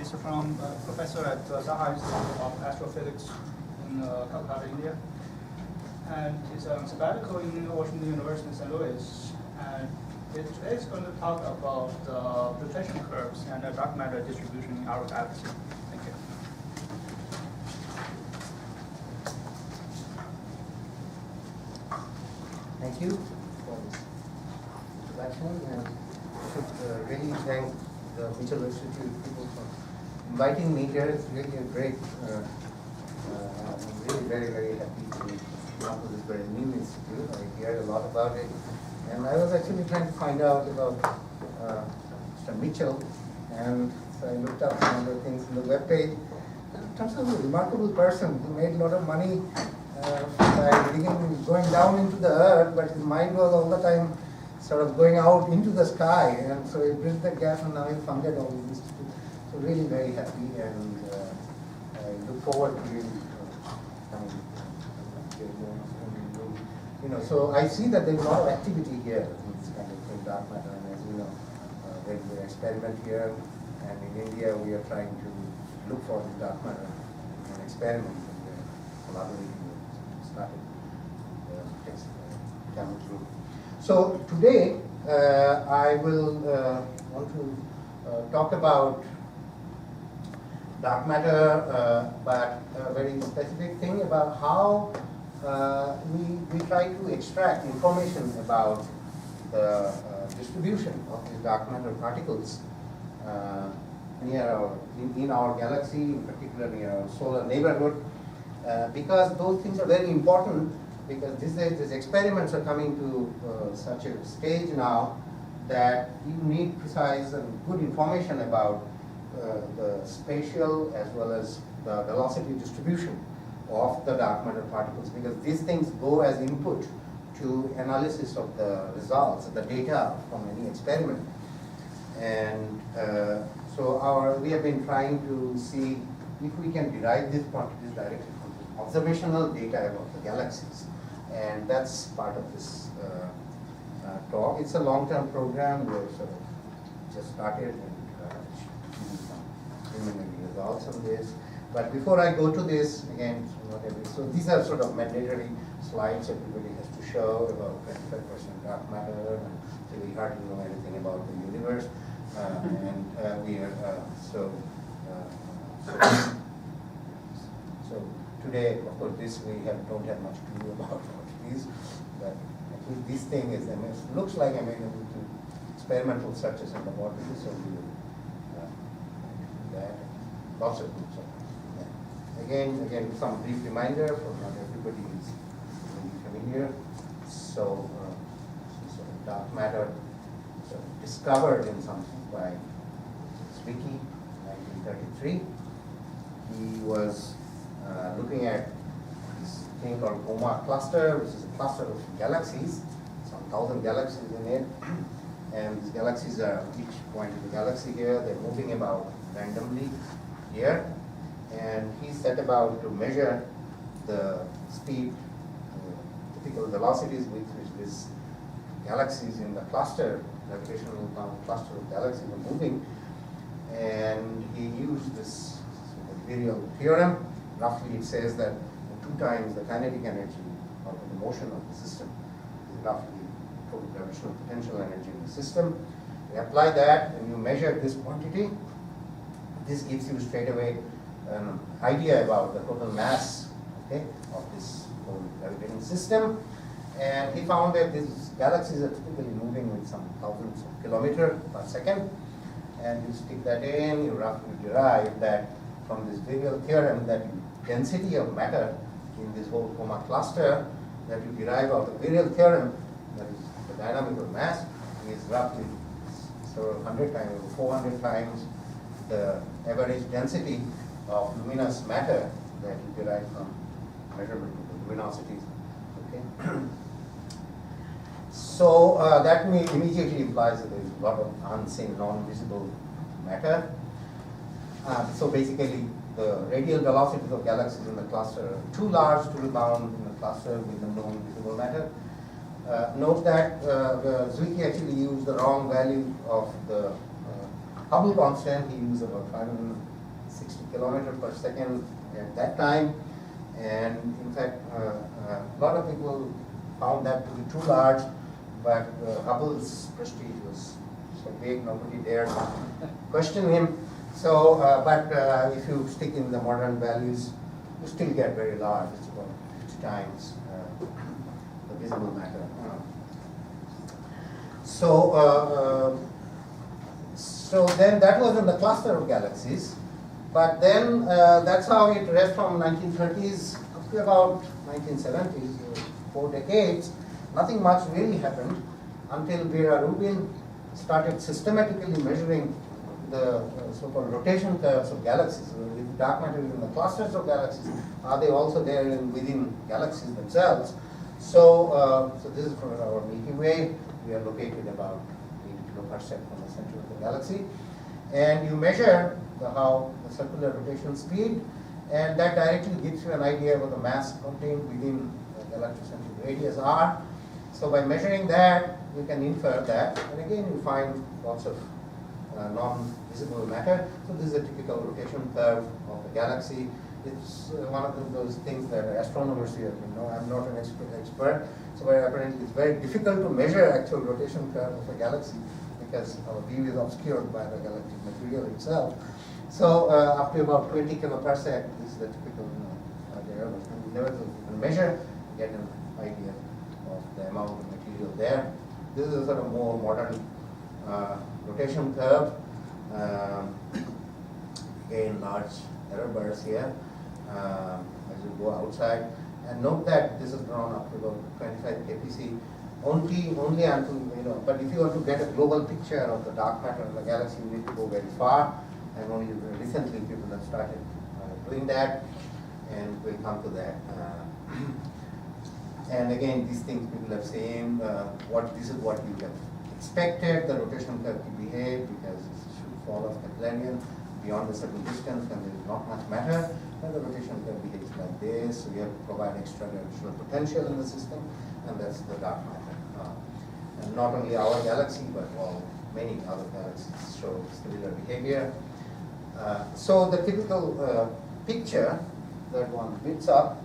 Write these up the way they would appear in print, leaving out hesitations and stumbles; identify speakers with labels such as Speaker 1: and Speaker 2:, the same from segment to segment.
Speaker 1: is from professor at Saha Institute of Astrophysics in Calcutta, India. And he's on sabbatical in Washington University in St. Louis. And today he's going to talk about rotation curves and dark matter distribution in our galaxy. Thank you.
Speaker 2: Thank you for this introduction, and I should really thank the Mitchell Institute people for inviting me here. It's really a great, I'm really very, very happy to come to this very new institute. I heard a lot about it, and I was actually trying to find out about Mr. Mitchell, and so I looked up some of the things in the webpage. It turns out he's a remarkable person who made a lot of money by going down into the earth, but his mind was all the time sort of going out into the sky, and so he bridged the gap, and now he funded all these institutes. So really very happy, and I look forward to you coming. So I see that there's a lot of activity here in this kind of thing, dark matter, and as you know, there's an experiment here, and in India we are trying to look for the dark matter and experiment, and we're collaborating. Started TAMU group. So today I will want to talk about dark matter, but a very specific thing about how we try to extract information about the distribution of these dark matter particles in our galaxy, in particular near our solar neighborhood. Because those things are very important, because these experiments are coming to such a stage now that you need precise and good information about the spatial as well as the velocity distribution of the dark matter particles, because these things go as input to analysis of the results, the data from any experiment. And so we have been trying to see if we can derive these quantities directly observational data about the galaxies, and that's part of this talk. It's a long-term program. We're sort of just started and some preliminary results on this. But before I go to this, again, so these are sort of mandatory slides everybody has to show about 25% dark matter, and so we hardly know anything about the universe, and we are so today, of course, don't have much to do about these, but at least this thing is, it looks like amenable to experimental searches in the water, so we will do that. Lots of groups of that. Again, some brief reminder for not everybody is really familiar. So, sort of dark matter sort of discovered in something by Zwicky, 1933. He was looking at this thing called Coma cluster, which is a cluster of galaxies, some 1,000 galaxies in it, and these galaxies are each point of the galaxy here, they're moving about randomly here, and he set about to measure the speed, typical velocities with which these galaxies in the cluster, gravitational cluster of galaxies are moving, and he used this Imperial theorem. Roughly it says that 2 times the kinetic energy of the motion of the system is roughly total gravitational potential energy in the system. You apply that and you measure this quantity. This gives you straight away an idea about the total mass, okay, of this whole gravitating system. And he found that these galaxies are typically moving with some thousands of kilometers per second. And you stick that in, you roughly derive that from this virial theorem that density of matter in this whole Coma cluster that you derive out of the virial theorem, that is the dynamic of mass, is roughly several 100 times or 400 times the average density of luminous matter that you derive from measurement of the luminosities. Okay. So that immediately implies that there is a lot of unseen, non-visible matter. So basically, the radial velocities of galaxies in the cluster are too large to be bound in a cluster with the known visible matter. Note that Zwicky actually used the wrong value of the Hubble constant. He used about 60 kilometers per second at that time. And in fact, a lot of people found that to be too large, but Hubble's prestige was so big, nobody dared question him. So, but if you stick in the modern values, you still get very large. It's about 50 times the visible matter. So then that was in the cluster of galaxies. But then that's how it read from 1930s up to about 1970s, 4 decades. Nothing much really happened until Vera Rubin started systematically measuring the so-called rotation curves of galaxies. If dark matter is in the clusters of galaxies, are they also there within galaxies themselves? So, so this is for our Milky Way. We are located about 80 kiloparsec from the center of the galaxy. And you measure how the circular rotation speed, and that directly gives you an idea of the mass contained within the galactocentric radius r. So by measuring that, you can infer that, and again you find lots of non-visible matter. So this is a typical rotation curve of the galaxy. It's one of those things that astronomers here, I'm not an expert, so apparently it's very difficult to measure actual rotation curve of a galaxy because our view is obscured by the galactic material itself. So up to about 20 kiloparsec, this is the typical area, but nevertheless you can measure, get an idea of the amount of material there. This is a sort of more modern rotation curve. Again, large error bars here as you go outside. And note that this is drawn up to about 25 kpc. Only until, but if you want to get a global picture of the dark matter of the galaxy, you need to go very far. And only recently people have started doing that, and we'll come to that. And again, these things people have seen, this is what you have expected the rotation curve to behave, because it should fall off Keplerian beyond a certain distance when there is not much matter, and the rotation curve behaves like this. So we have to provide extra gravitational potential in the system, and that's the dark matter. And not only our galaxy, but many other galaxies show similar behavior. So the typical picture that one builds up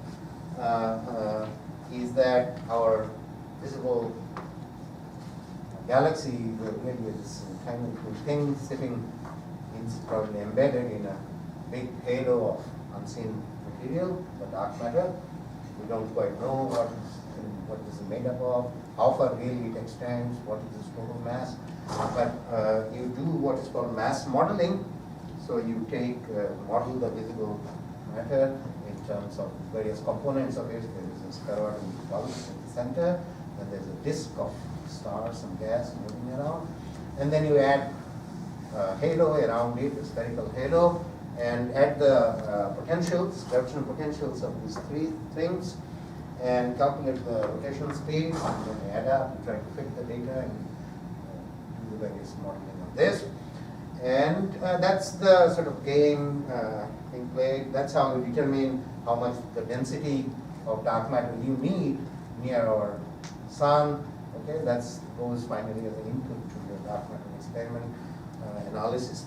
Speaker 2: is that our visible galaxy really is kind of cool thing sitting, it's probably embedded in a big halo of unseen material, the dark matter. We don't quite know what this is made up of, how far really it extends, what is its total mass. But you do what is called mass modeling. So you take, model the visible matter in terms of various components of it. There is a spheroid pulse at the center, and there's a disk of stars and gas moving around. And then you add a halo around it, a spherical halo, and add the potentials, gravitational potentials of these three things, and calculate the rotation speed, and then add up, try to fit the data, and do the various modeling of this. And that's the sort of game being played. That's how we determine how much the density of dark matter you need near our sun. Okay, that goes finally as an input to your dark matter experiment analysis.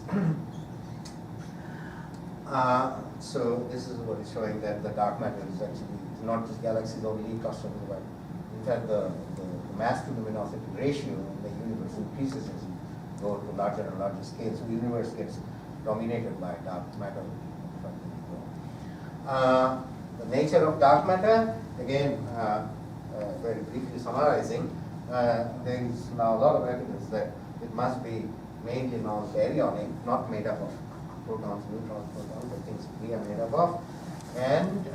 Speaker 2: So this is what is showing that the dark matter is actually not just galaxies only clusters, but in fact the mass to luminosity ratio in the universe increases as you go to larger and larger scales. So the universe gets dominated by dark matter. The nature of dark matter, again, very briefly summarizing, there is now a lot of evidence that it must be mainly non-baryonic, not made up of protons, neutrons, photons, the things we are made up of. And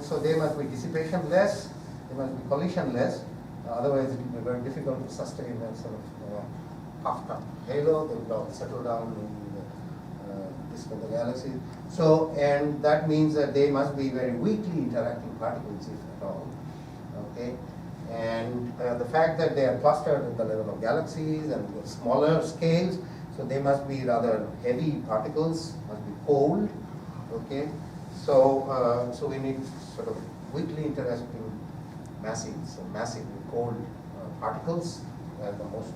Speaker 2: so they must be dissipationless, they must be collisionless, otherwise it will be very difficult to sustain that sort of puffed up halo. They will all settle down in the disk of the galaxy. So, and that means that they must be very weakly interacting particles, if at all. Okay, and the fact that they are clustered at the level of galaxies and smaller scales, so they must be rather heavy particles, must be cold. Okay, so so we need sort of weakly interacting massively cold particles as the most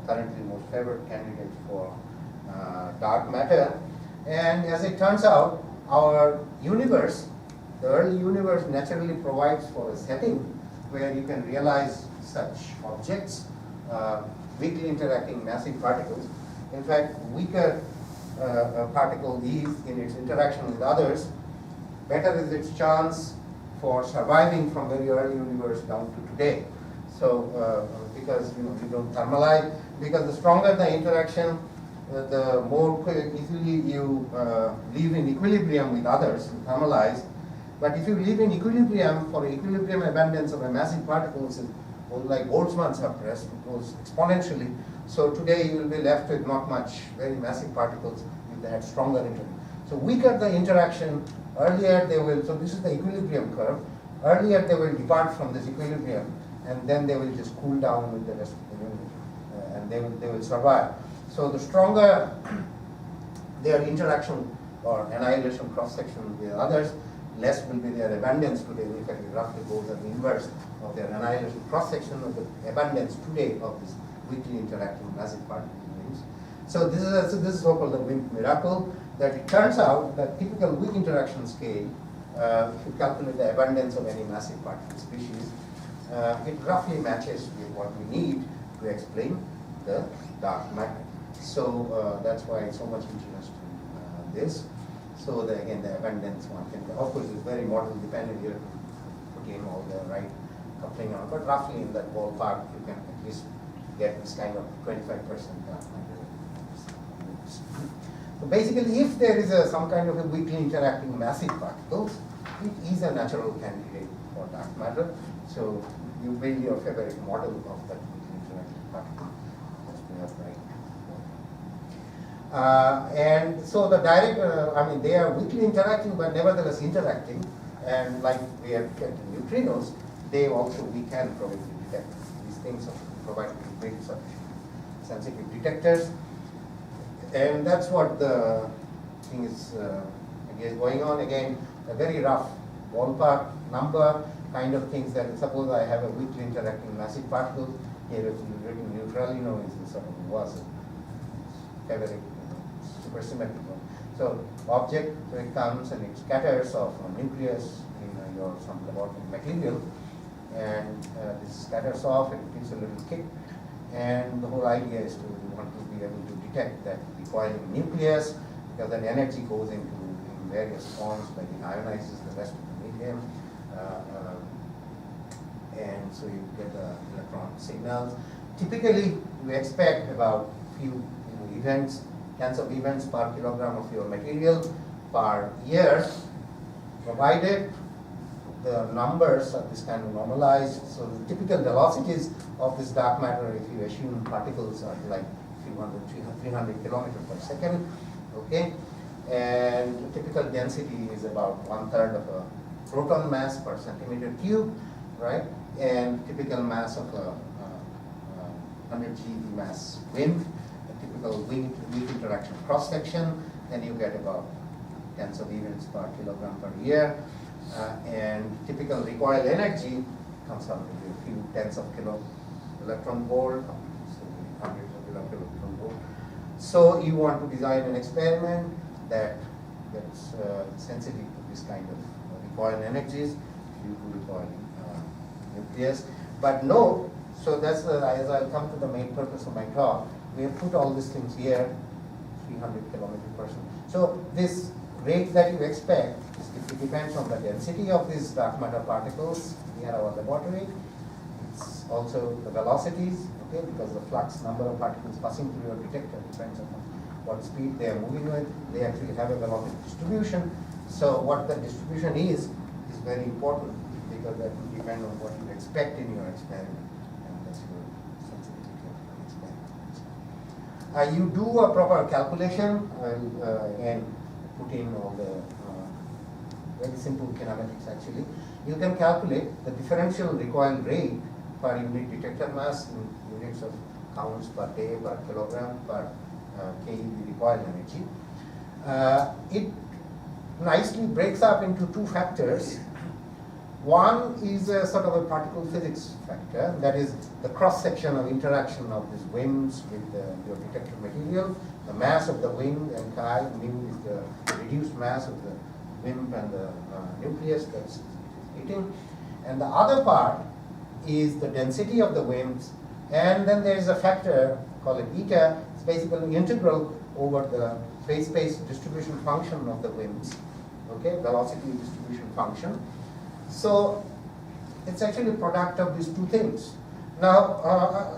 Speaker 2: currently most favored candidate for dark matter. And as it turns out, our universe, the early universe naturally provides for a setting where you can realize such objects, weakly interacting massive particles. In fact, weaker a particle is in its interaction with others, better is its chance for surviving from very early universe down to today. So because you don't thermalize, because the stronger the interaction, the more easily you live in equilibrium with others, you thermalize. But if you live in equilibrium, for equilibrium abundance of a massive particles, like Boltzmann suppressed, it goes exponentially. So today you will be left with not much very massive particles if they had stronger interaction. So weaker the interaction, earlier they will, so this is the equilibrium curve, earlier they will depart from this equilibrium and then they will just cool down with the rest of the universe and they will survive. So the stronger their interaction or annihilation cross-section with others, less will be their abundance today. In fact, it roughly goes at the inverse of their annihilation cross-section of the abundance today of this weakly interacting massive particle wings. So this is so-called the WIMP miracle, that it turns out that typical weak interaction scale, if you calculate the abundance of any massive particle species, it roughly matches with what we need to explain the dark matter. So that's why it's so much interest in this. So again, the abundance one can, of course, it's very model dependent. You have to put in all the right coupling on, but roughly in that ballpark, you can at least get this kind of 25% dark matter. So basically, if there is some kind of a weakly interacting massive particles, it is a natural candidate for dark matter. So you build your favorite model of that weakly interacting particle. That's we have right. And so the direct, they are weakly interacting, but nevertheless interacting. And like we have detected neutrinos, they also, we can probably detect these things, provide very sensitive detectors. And that's what the thing is going on. Again, a very rough ballpark number kind of things that suppose I have a weakly interacting massive particle, here it's written neutralino is sort of was favorite super symmetrical. So object, so it comes and it scatters off a nucleus in your some laboratory material, and this scatters off, it gives a little kick, and the whole idea is to want to be able to detect that recoiling nucleus, because then energy goes into in various forms, like it ionizes the rest of the medium, and so you get the electron signals. Typically, you expect about few events, tens of events per kilogram of your material per year, provided the numbers are this kind of normalized. So the typical velocities of this dark matter, if you assume particles are like 300 kilometers per second, okay, and typical density is about 1/3 of a proton mass per centimeter cube, right, and typical mass of a 100 GeV mass wind, a typical weak interaction cross section, then you get about tens of events per kilogram per year, and typical recoil energy comes out to be a few tens of electron volt, so hundreds of electron volt. So you want to design an experiment that's sensitive to this kind of recoil energies due to recoiling nucleus. But no, so that's as I'll come to the main purpose of my talk. We have put all these things here, 300 kilometers per second. So this rate that you expect it depends on the density of these dark matter particles near our laboratory. It's also the velocities, okay, because the flux number of particles passing through your detector depends on what speed they are moving with. They actually have a velocity distribution. So what the distribution is very important, because that will depend on what you expect in your experiment, and that's your sensitivity of the experiment. You do a proper calculation, and put in all the very simple kinematics actually. You can calculate the differential recoil rate per unit detector mass in units of counts per day, per kilogram, per keV recoil energy. It nicely breaks up into two factors. One is a sort of a particle physics factor, that is the cross-section of interaction of these WIMPs with your detector material, the mass of the wind, and chi, mu is the reduced mass of the WIMP and the nucleus that's heating. And the other part is the density of the WIMPs, and then there is a factor, call it eta, it's basically integral over the phase space distribution function of the WIMPs, okay, velocity distribution function. So it's actually a product of these two things. Now,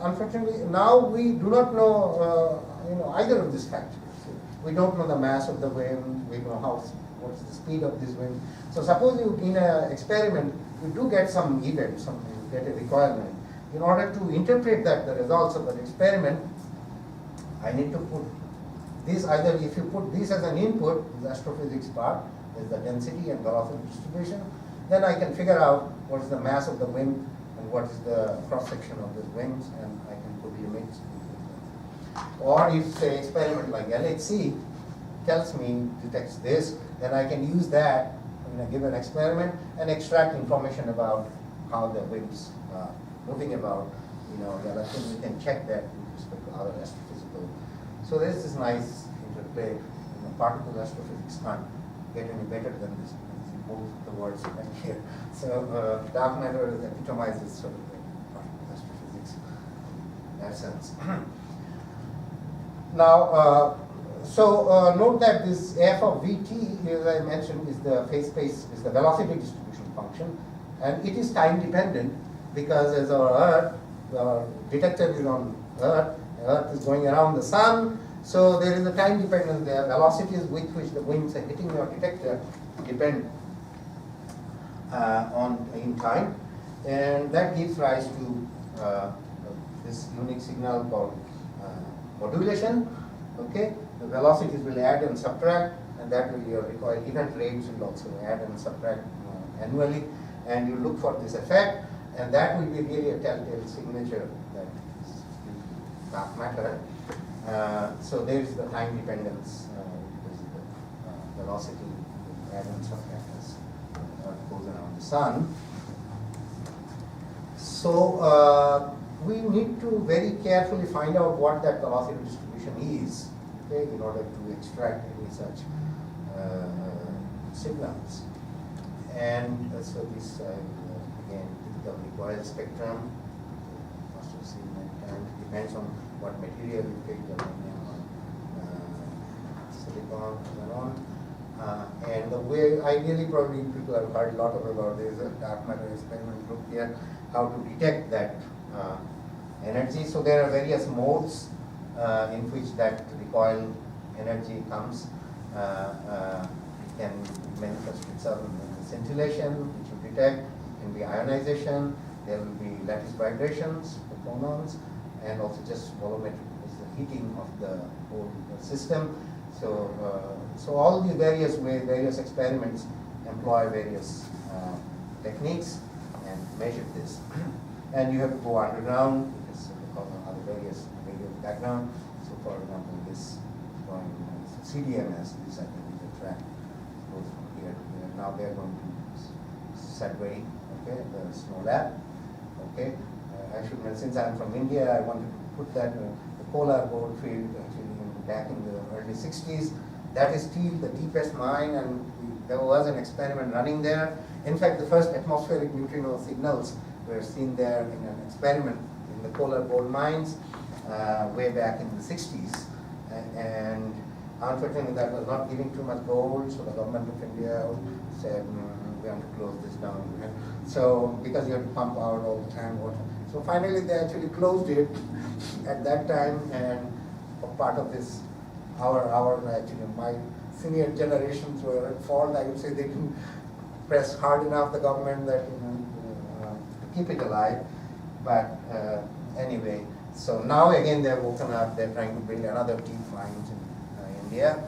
Speaker 2: unfortunately, now we do not know, either of these factors. We don't know the mass of the wind. We know what's the speed of this wind. So suppose you, in an experiment, you do get some event, you get a requirement. In order to interpret that, the results of that experiment, I need to put this, either if you put this as an input, the astrophysics part, is the density and velocity distribution, then I can figure out what is the mass of the wind and what is the cross-section of the wings, and I can put limits. Or if, say, experiment like LHC tells me, detects this, then I can use that in a given experiment and extract information about how the winds are moving about. Galaxies, we can check that with respect to other astrophysical. So there's this nice interplay. Particle astrophysics can't get any better than this. Both the words right here. So dark matter epitomizes sort of the particle astrophysics in that sense. Now, note that this f of vt, as I mentioned, is the phase space, is the velocity distribution function, and it is time dependent because as our detector is on Earth is going around the sun, so there is a time dependence there. Velocities with which the winds are hitting your detector depend in time, and that gives rise to this unique signal called modulation. Okay, the velocities will add and subtract, and that will your recoil event rates will also add and subtract annually, and you look for this effect, and that will be really a telltale signature that is dark matter. So there is the time dependence because the velocity will add and subtract as Earth goes around the sun. So we need to very carefully find out what that velocity distribution is, okay, in order to extract any such signals. And so this again, the recoil spectrum, must have seen that, and it depends on what material you pick, aluminum or silicon, and on. And the way, ideally, probably people have heard a lot about this dark matter experiment group here, how to detect that energy. So there are various modes in which that recoil energy comes. It can manifest itself in scintillation, which you detect. It can be ionization. There will be lattice vibrations, the phonons, and also just volumetric, is the heating of the whole system. So, so all the various ways, various experiments employ various techniques and measure this. And you have to go underground because of other various radio background. So, for example, this going CDMS, this I think is a track goes from here to here. Now they are going to Sudbury, okay, the snow lab, okay. I should mention, since I'm from India, I wanted to put that the polar gold field actually back in the early 60s. That is still the deepest mine, and there was an experiment running there. In fact, the first atmospheric neutrino signals were seen there in an experiment in the polar gold mines way back in the 60s. And unfortunately, that was not giving too much gold, so the government of India said, we have to close this down. So, because you have to pump out all the time water. So finally, they actually closed it at that time, and part of this, actually, my senior generations were at fault. I would say they didn't press hard enough the government that to keep it alive. But anyway, so now again they're woken up. They're trying to build another deep mines in India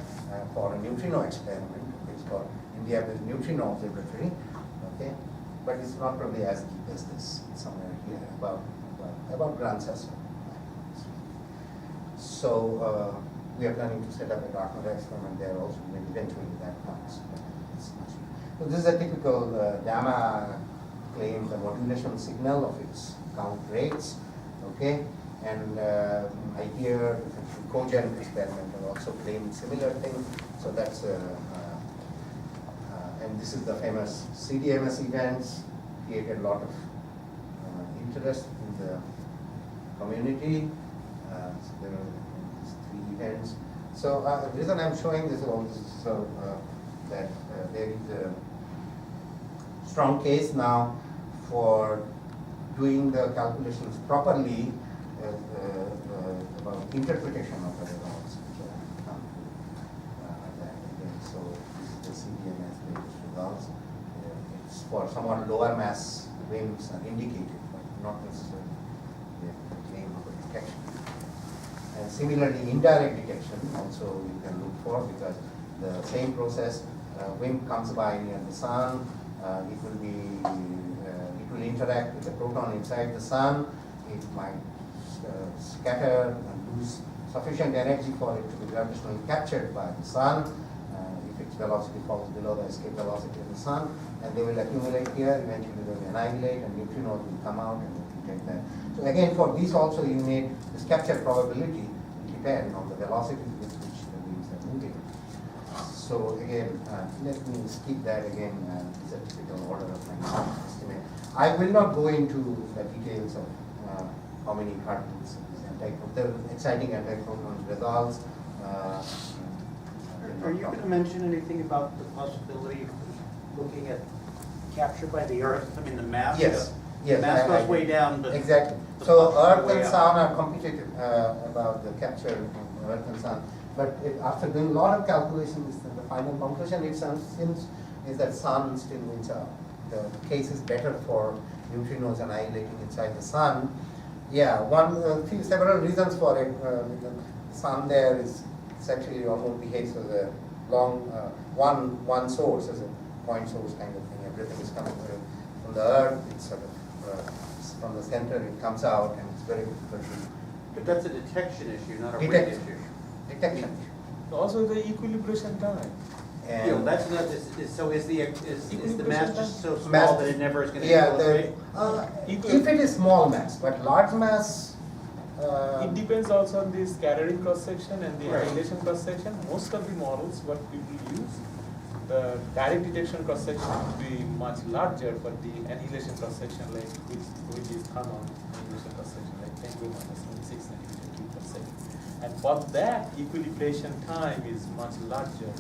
Speaker 2: for a neutrino experiment. It's called India-based Neutrino Observatory. Okay, but it's not probably as deep as this. It's somewhere here, about Grand Sasso. So we are planning to set up a dark matter experiment there also when eventually that comes. So this is a typical gamma claim, the modulation signal of its count rates. Okay, And I hear Cogen experiment are also claiming similar thing. So that's and this is the famous CDMS events, created a lot of interest in the community. So there are these 3 events. So the reason I'm showing this all this is so that there is a strong case now for doing the calculations properly about interpretation of the results. So this is the CDMS latest results. It's for somewhat lower mass WIMPs are indicated, but not necessarily the claim of a detection. And similarly, indirect detection also you can look for, because the same process, WIMP comes by near the sun, it will interact with the proton inside the sun, it might scatter and lose sufficient energy for it to be gravitationally captured by the sun. If its velocity falls below the escape velocity of the sun, and they will accumulate here, eventually they will annihilate, and neutrinos will come out and take that. So again, for these also you need this capture probability will depend on the velocity with which the beams are moving. So again, let me skip that again. This is a typical order of magnitude estimate. I will not go into the details of how many particles the exciting anti-proton results.
Speaker 3: Are you going to mention anything about the possibility of looking at capture by the Earth? I mean, the mass.
Speaker 2: Yes.
Speaker 3: The
Speaker 2: Yes.
Speaker 3: mass goes way down, but
Speaker 2: exactly.
Speaker 3: the
Speaker 2: So
Speaker 3: flux goes
Speaker 2: Earth
Speaker 3: way
Speaker 2: and
Speaker 3: up.
Speaker 2: Sun are competitive about the capture of Earth and Sun. But after doing a lot of calculations, the final conclusion it seems is that Sun still wins out. The case is better for neutrinos annihilating inside the Sun. Yeah, several reasons for it. The Sun there is actually almost behaves as a long one source, as a point source kind of thing. Everything is coming from the Earth. It's sort of from the center. It comes out, and it's very difficult to.
Speaker 3: But that's a detection issue, not a rate
Speaker 2: Detect.
Speaker 3: issue.
Speaker 2: Detection.
Speaker 4: Also the equilibration time.
Speaker 2: And
Speaker 3: You know, that's not, so is the mass just so small
Speaker 2: Mass-
Speaker 3: that it never is going to
Speaker 2: yeah,
Speaker 3: equilibrate?
Speaker 2: if it is small mass, but large mass.
Speaker 4: It depends also on the scattering cross section and the
Speaker 3: Right.
Speaker 4: annihilation cross section. Most of the models what people use, the direct detection cross section would be much larger, but the annihilation cross section like which is thermal annihilation cross section like 10 to minus 26 cm³/second. And for that equilibration time is much larger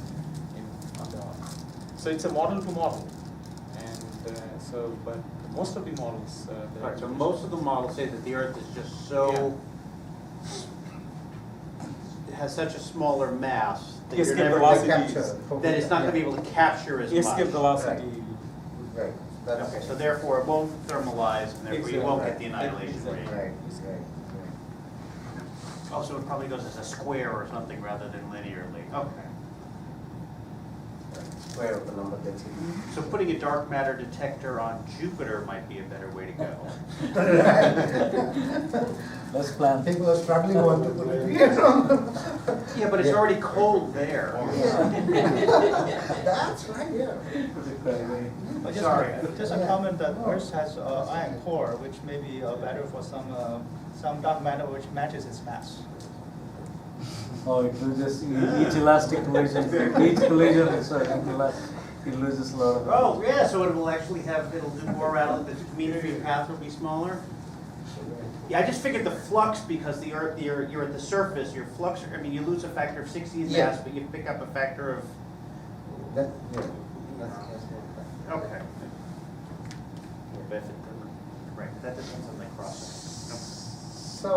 Speaker 4: on the Earth. So it's a model to model, and but most of the models.
Speaker 3: Right, so most of the models say that the Earth is just so, it has such a smaller mass that you're
Speaker 4: Escape
Speaker 3: never,
Speaker 4: velocity
Speaker 3: that it's not going to be able to capture as much.
Speaker 4: escape velocity.
Speaker 2: Right. That's
Speaker 3: Okay, so therefore it won't thermalize, and therefore you won't get the
Speaker 2: Exactly.
Speaker 3: annihilation rate.
Speaker 2: Right.
Speaker 3: Also, it probably goes as a square or something rather than linearly. Okay.
Speaker 2: Square of the number density.
Speaker 3: So putting a dark matter detector on Jupiter might be a better way to go.
Speaker 5: Let's plan.
Speaker 2: People are struggling want to put it here.
Speaker 3: Yeah, but it's
Speaker 2: Yeah.
Speaker 3: already cold there.
Speaker 2: That's right, yeah.
Speaker 1: But
Speaker 3: Sorry.
Speaker 1: just a comment that Earth has iron core, which may be better for some dark matter which matches its mass.
Speaker 5: Oh, it loses each elastic collision, each collision is it loses a lot of.
Speaker 3: Oh, yeah, so it will actually it'll do more out of the mean free path will be smaller? Yeah, I just figured the flux, because the Earth, you're at the surface, your flux, I mean, you lose a factor of 60 in
Speaker 2: Yeah.
Speaker 3: mass, but you pick up a factor of,
Speaker 2: That, yeah. That's
Speaker 3: okay. But if it doesn't, right, that depends on the crossing.
Speaker 2: So,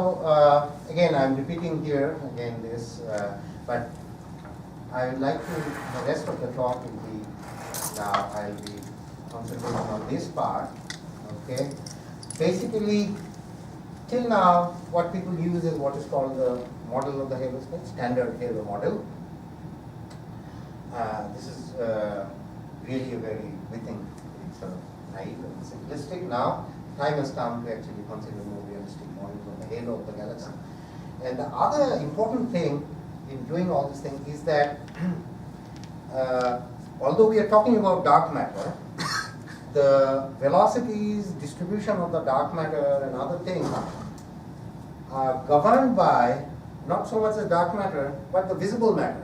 Speaker 2: again, I'm repeating here, again, this, but I would like to, the rest of the talk will be, now I'll be concentrating on this part, okay? Basically, till now, what people use is what is called the model of the halo space, standard halo model. This is really a very, we think, it's sort of naive and simplistic. Now, time has come to actually consider more realistic models of the halo of the galaxy. And the other important thing in doing all this thing is that although we are talking about dark matter, the velocities, distribution of the dark matter and other things are governed by not so much the dark matter, but the visible matter.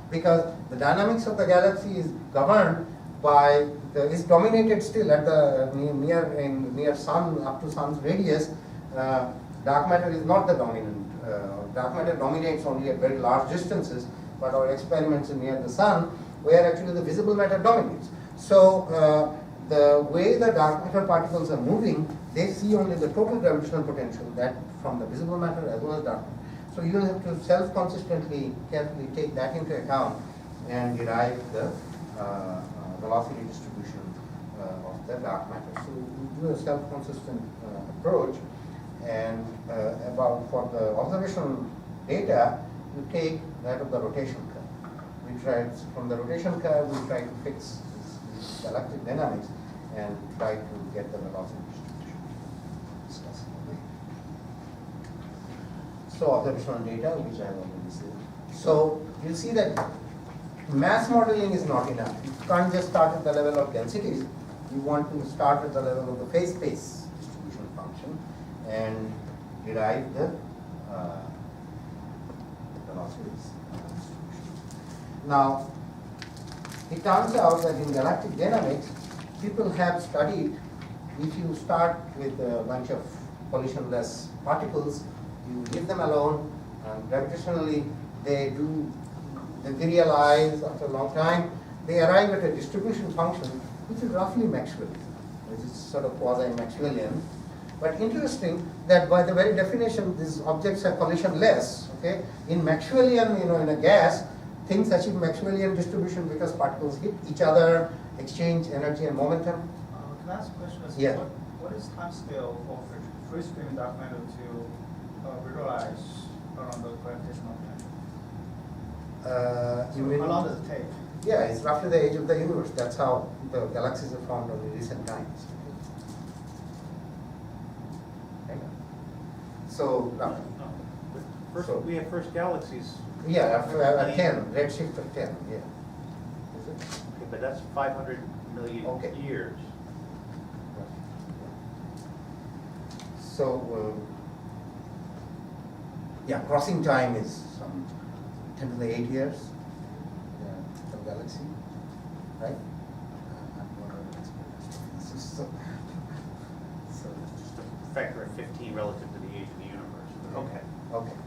Speaker 2: Because the dynamics of the galaxy is governed by, is dominated still at the near sun, up to sun's radius. Dark matter is not the dominant. Dark matter dominates only at very large distances, but our experiments near the sun, where actually the visible matter dominates. So the way the dark matter particles are moving, they see only the total gravitational potential, that from the visible matter as well as dark matter. So you have to self-consistently, carefully take that into account and derive the velocity distribution of the dark matter. So we do a self-consistent approach, and for the observational data, you take that of the rotation curve. We try from the rotation curve, we try to fix this galactic dynamics and try to get the velocity distribution. So observational data, which I have already said. So you see that mass modeling is not enough. You can't just start at the level of densities. You want to start at the level of the phase space distribution function and derive the velocities distribution. Now, it turns out that in galactic dynamics, people have studied, if you start with a bunch of collisionless particles, you leave them alone, and gravitationally they virialize after a long time. They arrive at a distribution function which is roughly Maxwellian, which is sort of quasi-Maxwellian. But interesting that by the very definition, these objects are collisionless. Okay, in Maxwellian, in a gas, things achieve Maxwellian distribution because particles hit each other, exchange energy and momentum.
Speaker 1: Can I ask a question?
Speaker 2: Yeah.
Speaker 1: What is time scale for free stream dark matter to visualize around the gravitational potential?
Speaker 2: You mean,
Speaker 1: how long does it take?
Speaker 2: Yeah, it's roughly the age of the universe. That's how the galaxies are formed in recent times. Okay. So, roughly.
Speaker 3: First,
Speaker 2: So-
Speaker 3: we have first galaxies.
Speaker 2: Yeah, after 10, redshift of 10, yeah. Is it?
Speaker 3: Okay, but that's 500 million
Speaker 2: Okay.
Speaker 3: years.
Speaker 2: So, yeah, crossing time is some 10 to the 8 years for galaxy, right? So,
Speaker 3: Just a factor of 15 relative to the age of the universe. Okay.
Speaker 2: okay.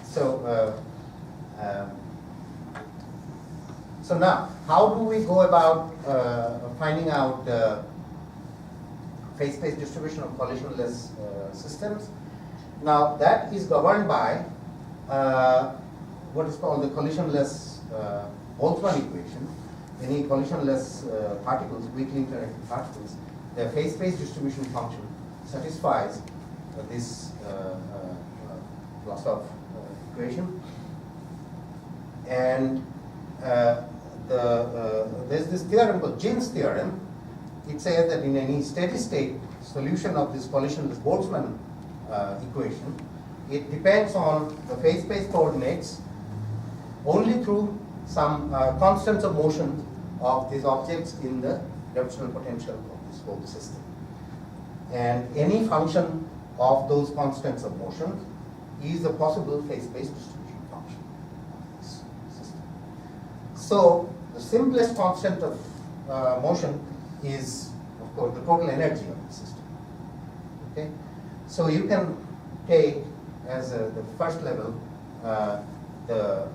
Speaker 2: So, so now, how do we go about finding out the phase-space distribution of collisionless systems? Now, that is governed by what is called the collisionless Boltzmann equation. Any collisionless particles, weakly interacting particles, their phase-space distribution function satisfies this Lossov equation. And there's this theorem called Jin's theorem. It says that in any steady state solution of this collisionless Boltzmann equation, it depends on the phase space coordinates only through some constants of motion of these objects in the gravitational potential of this whole system. And any function of those constants of motion is a possible phase space distribution function of this system. So the simplest constant of motion is, of course, the total energy of the system. Okay, so you can take as the first level the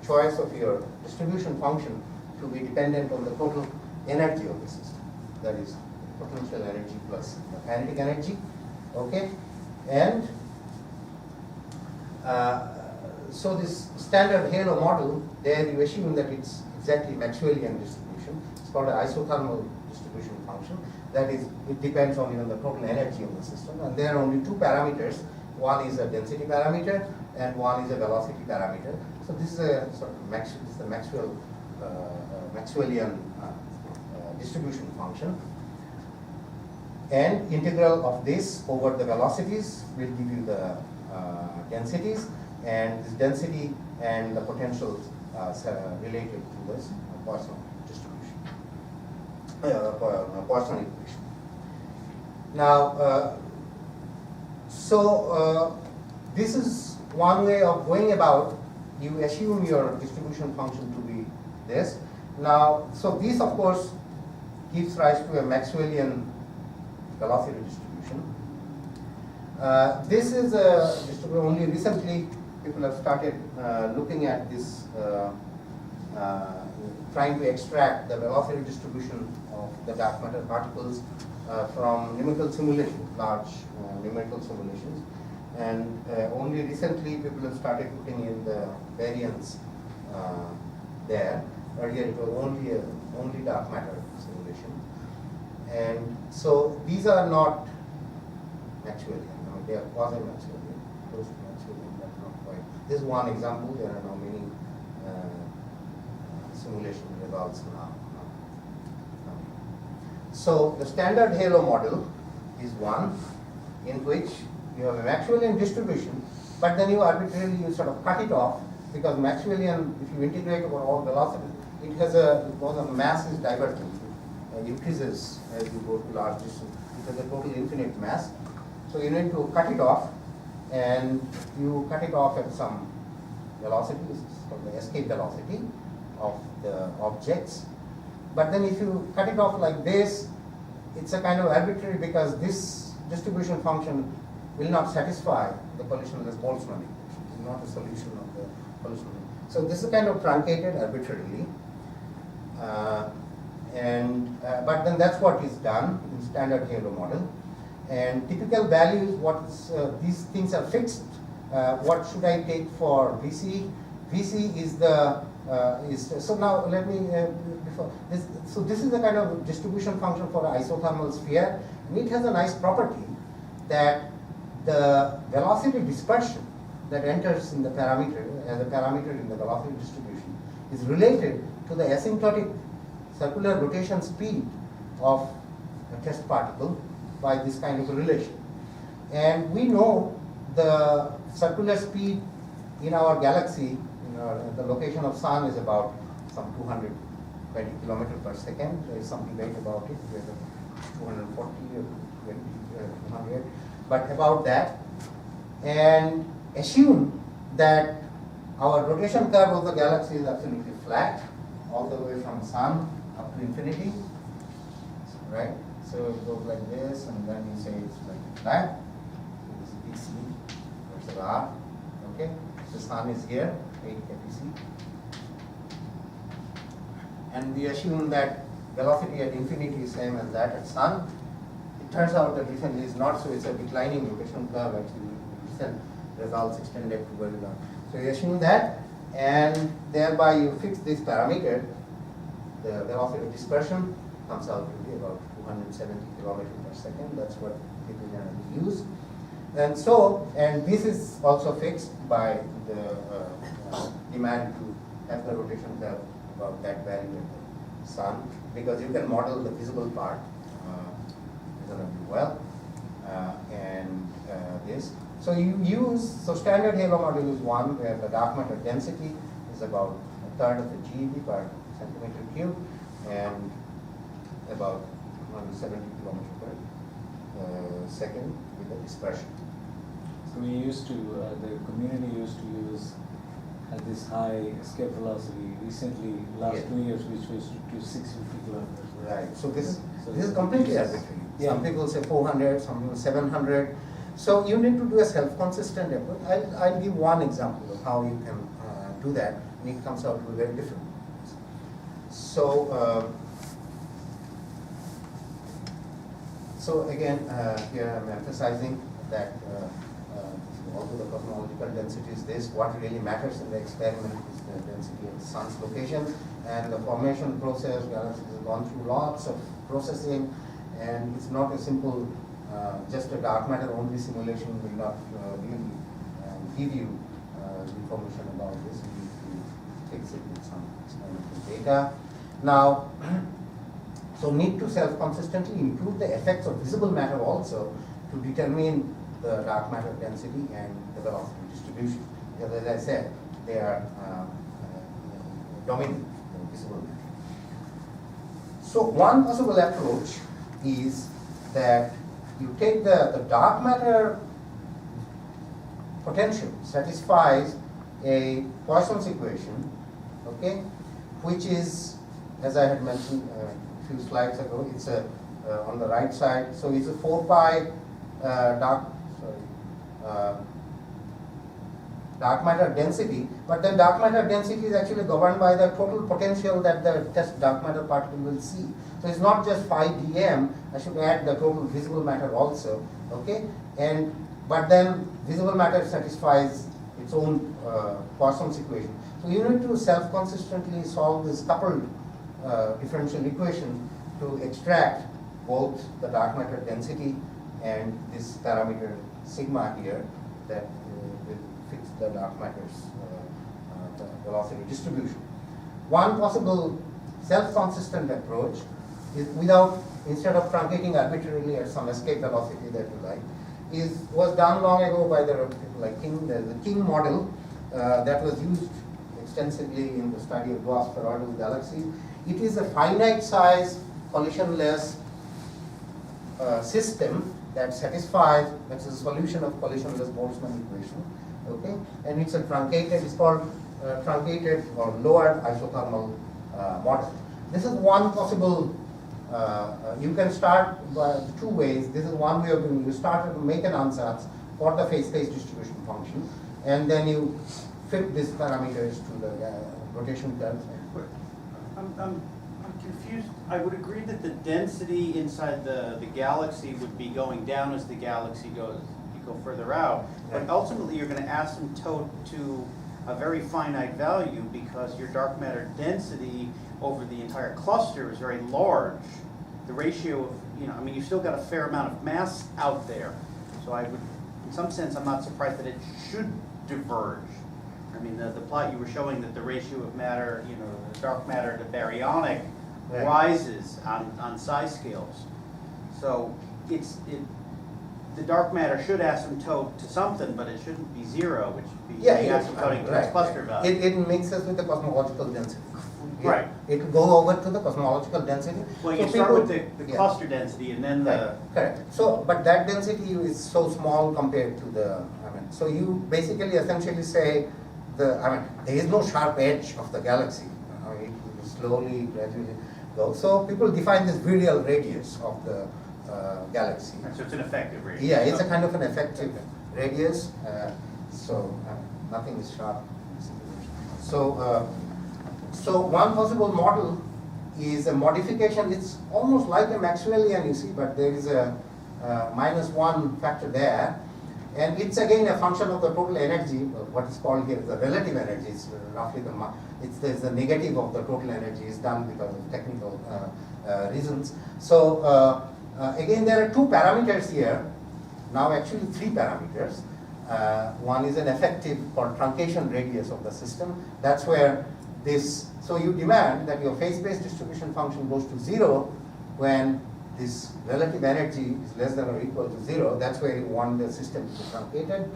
Speaker 2: choice of your distribution function to be dependent on the total energy of the system. That is potential energy plus the kinetic energy. Okay, and so this standard halo model, there you assume that it's exactly Maxwellian distribution. It's called an isothermal distribution function. That is, it depends only on the total energy of the system, and there are only two parameters. One is a density parameter, and one is a velocity parameter. So this is a sort of Maxwellian distribution function. And integral of this over the velocities will give you the densities, and this density and the potentials related to this Poisson distribution, Poisson equation. Now, this is one way of going about. You assume your distribution function to be this. Now, so this of course gives rise to a Maxwellian velocity distribution. This is a distribution. Only recently people have started looking at this, trying to extract the velocity distribution of the dark matter particles from numerical simulation, large numerical simulations. And only recently people have started putting in the variance there. Earlier it was only dark matter simulation. And so these are not Maxwellian. I mean, they are quasi-Maxwellian, close to Maxwellian, but not quite. This is one example. There are now many simulation results now. So the standard halo model is one in which you have a Maxwellian distribution, but then you arbitrarily sort of cut it off, because Maxwellian, if you integrate over all velocities, it has because of mass is divergent, it increases as you go to large distance. It has a total infinite mass. So you need to cut it off, and you cut it off at some velocity, this is called the escape velocity of the objects. But then if you cut it off like this, it's a kind of arbitrary, because this distribution function will not satisfy the collisionless Boltzmann equation. It's not a solution of the collisionless. So this is kind of truncated arbitrarily. But then that's what is done in standard halo model. And typical values, these things are fixed. What should I take for VC? VC is the so now let me before this. So this is the kind of distribution function for an isothermal sphere, and it has a nice property that the velocity dispersion that enters in the parameter as a parameter in the velocity distribution is related to the asymptotic circular rotation speed of a test particle by this kind of a relation. And we know the circular speed in our galaxy, the location of sun is about some 220 kilometers per second. There is some debate about it, whether 240 or 200, but about that. And assume that our rotation curve of the galaxy is absolutely flat, all the way from sun up to infinity, right? So it goes like this, and then you say it's like flat. So this is BC versus R. Okay, the sun is here, 8 kpc, and we assume that velocity at infinity is same as that at sun. It turns out that recently is not so. It's a declining rotation curve actually. Recent results extended to very long. So you assume that, and thereby you fix this parameter. The velocity of dispersion comes out to be about 270 kilometers per second. That's what people generally use. And so, and this is also fixed by the demand to have the rotation curve about that value at the sun, because you can model the visible part reasonably well. This. So you use, so standard halo model is one where the dark matter density is about a third of the GeV per centimeter cube, and about 170 kilometers per second with the dispersion.
Speaker 5: So we used to, the community used to use this high escape velocity. Recently, last 2 years, which was to 650 kilometers.
Speaker 2: Right. So this is completely arbitrary. Yeah. Some people say 400, some people 700. So you need to do a self-consistent effort. I'll give one example of how you can do that, and it comes out to very different. So, so again, here I'm emphasizing that although the cosmological density is this, what really matters in the experiment is the density of the sun's location, and the formation process. Galaxies have gone through lots of processing, and it's not a simple, just a dark matter only simulation will not really give you information about this. You need to fix it with some experimental data. Now, so need to self-consistently improve the effects of visible matter also to determine the dark matter density and the velocity distribution. Because as I said, they are dominant in visible matter. So one possible approach is that you take the dark matter potential satisfies a Poisson's equation, okay, which is, as I had mentioned a few slides ago, it's a on the right side. So it's a 4 pi dark matter density, but then dark matter density is actually governed by the total potential that the test dark matter particle will see. So it's not just phi dm, I should add the total visible matter also, okay? And but then visible matter satisfies its own Poisson's equation. So you need to self-consistently solve this coupled differential equation to extract both the dark matter density and this parameter sigma here that will fix the dark matter's the velocity distribution. One possible self-consistent approach is instead of truncating arbitrarily at some escape velocity that you like, was done long ago by the people like King. There's the King model that was used extensively in the study of low asteroidal galaxies. It is a finite size collisionless system that satisfies, that's a solution of collisionless Boltzmann equation, okay? And it's a truncated, it's called truncated or lowered isothermal model. This is one possible, you can start by 2 ways. This is one way of doing it. You start to make an ansatz for the phase space distribution function, and then you fit these parameters to the rotation curves.
Speaker 3: I'm confused. I would agree that the density inside the galaxy would be going down as the galaxy goes, you go further out. But ultimately, you're going to asymptote to a very finite value because your dark matter density over the entire cluster is very large. The ratio of, I mean, you've still got a fair amount of mass out there. So I would, in some sense, I'm not surprised that it should diverge. I mean, the plot you were showing that the ratio of matter, the dark matter to baryonic rises on size scales. So the dark matter should asymptote to something, but it shouldn't be 0, which would be asymptoting to its cluster value.
Speaker 2: It mixes with the cosmological density.
Speaker 3: Right.
Speaker 2: It will go over to the cosmological density.
Speaker 3: Well,
Speaker 2: So
Speaker 3: you start
Speaker 2: people-
Speaker 3: with the cluster density and then the...
Speaker 2: Correct. So, but that density is so small compared to the, so you basically essentially say, there is no sharp edge of the galaxy. It will slowly, gradually go. So people define this virial radius of the galaxy.
Speaker 3: So it's an effective radius.
Speaker 2: Yeah, it's a kind of an effective radius. Nothing is sharp. So one possible model is a modification. It's almost like a Maxwellian, you see, but there is a -1 factor there. And it's again a function of the total energy, what is called here the relative energy. It's roughly there's the negative of the total energy is done because of technical reasons. So again, there are 2 parameters here. Now actually 3 parameters. One is an effective or truncation radius of the system. That's where so you demand that your phase space distribution function goes to 0 when this relative energy is less than or equal to 0. That's where you want the system to be truncated,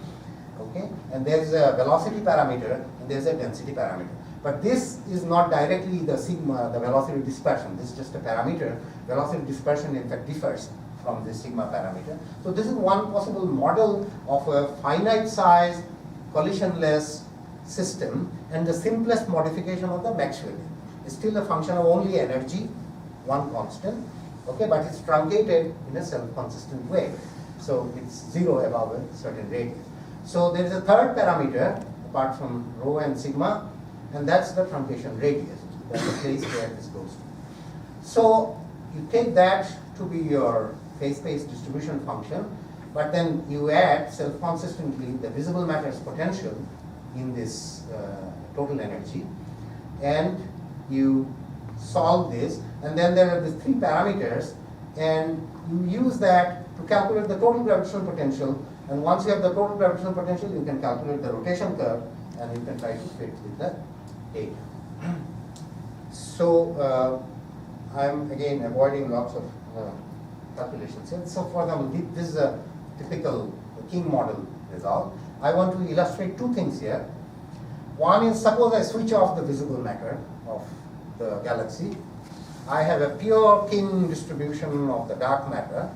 Speaker 2: okay? And there's a velocity parameter and there's a density parameter. But this is not directly the sigma, the velocity dispersion. This is just a parameter. Velocity dispersion in fact differs from the sigma parameter. So this is one possible model of a finite size collisionless system, and the simplest modification of the Maxwellian. It's still a function of only energy, one constant, okay, but it's truncated in a self-consistent way. So it's 0 above a certain radius. So there is a third parameter apart from rho and sigma, and that's the truncation radius. That's the place where this goes to. So you take that to be your phase space distribution function, but then you add self-consistently the visible matter's potential in this total energy, and you solve this, and then there are the 3 parameters, and you use that to calculate the total gravitational potential, and once you have the total gravitational potential, you can calculate the rotation curve, and you can try to fit with the data. So I'm again avoiding lots of calculations here. So for example, this is a typical King model result. I want to illustrate 2 things here. One is, suppose I switch off the visible matter of the galaxy. I have a pure King distribution of the dark matter.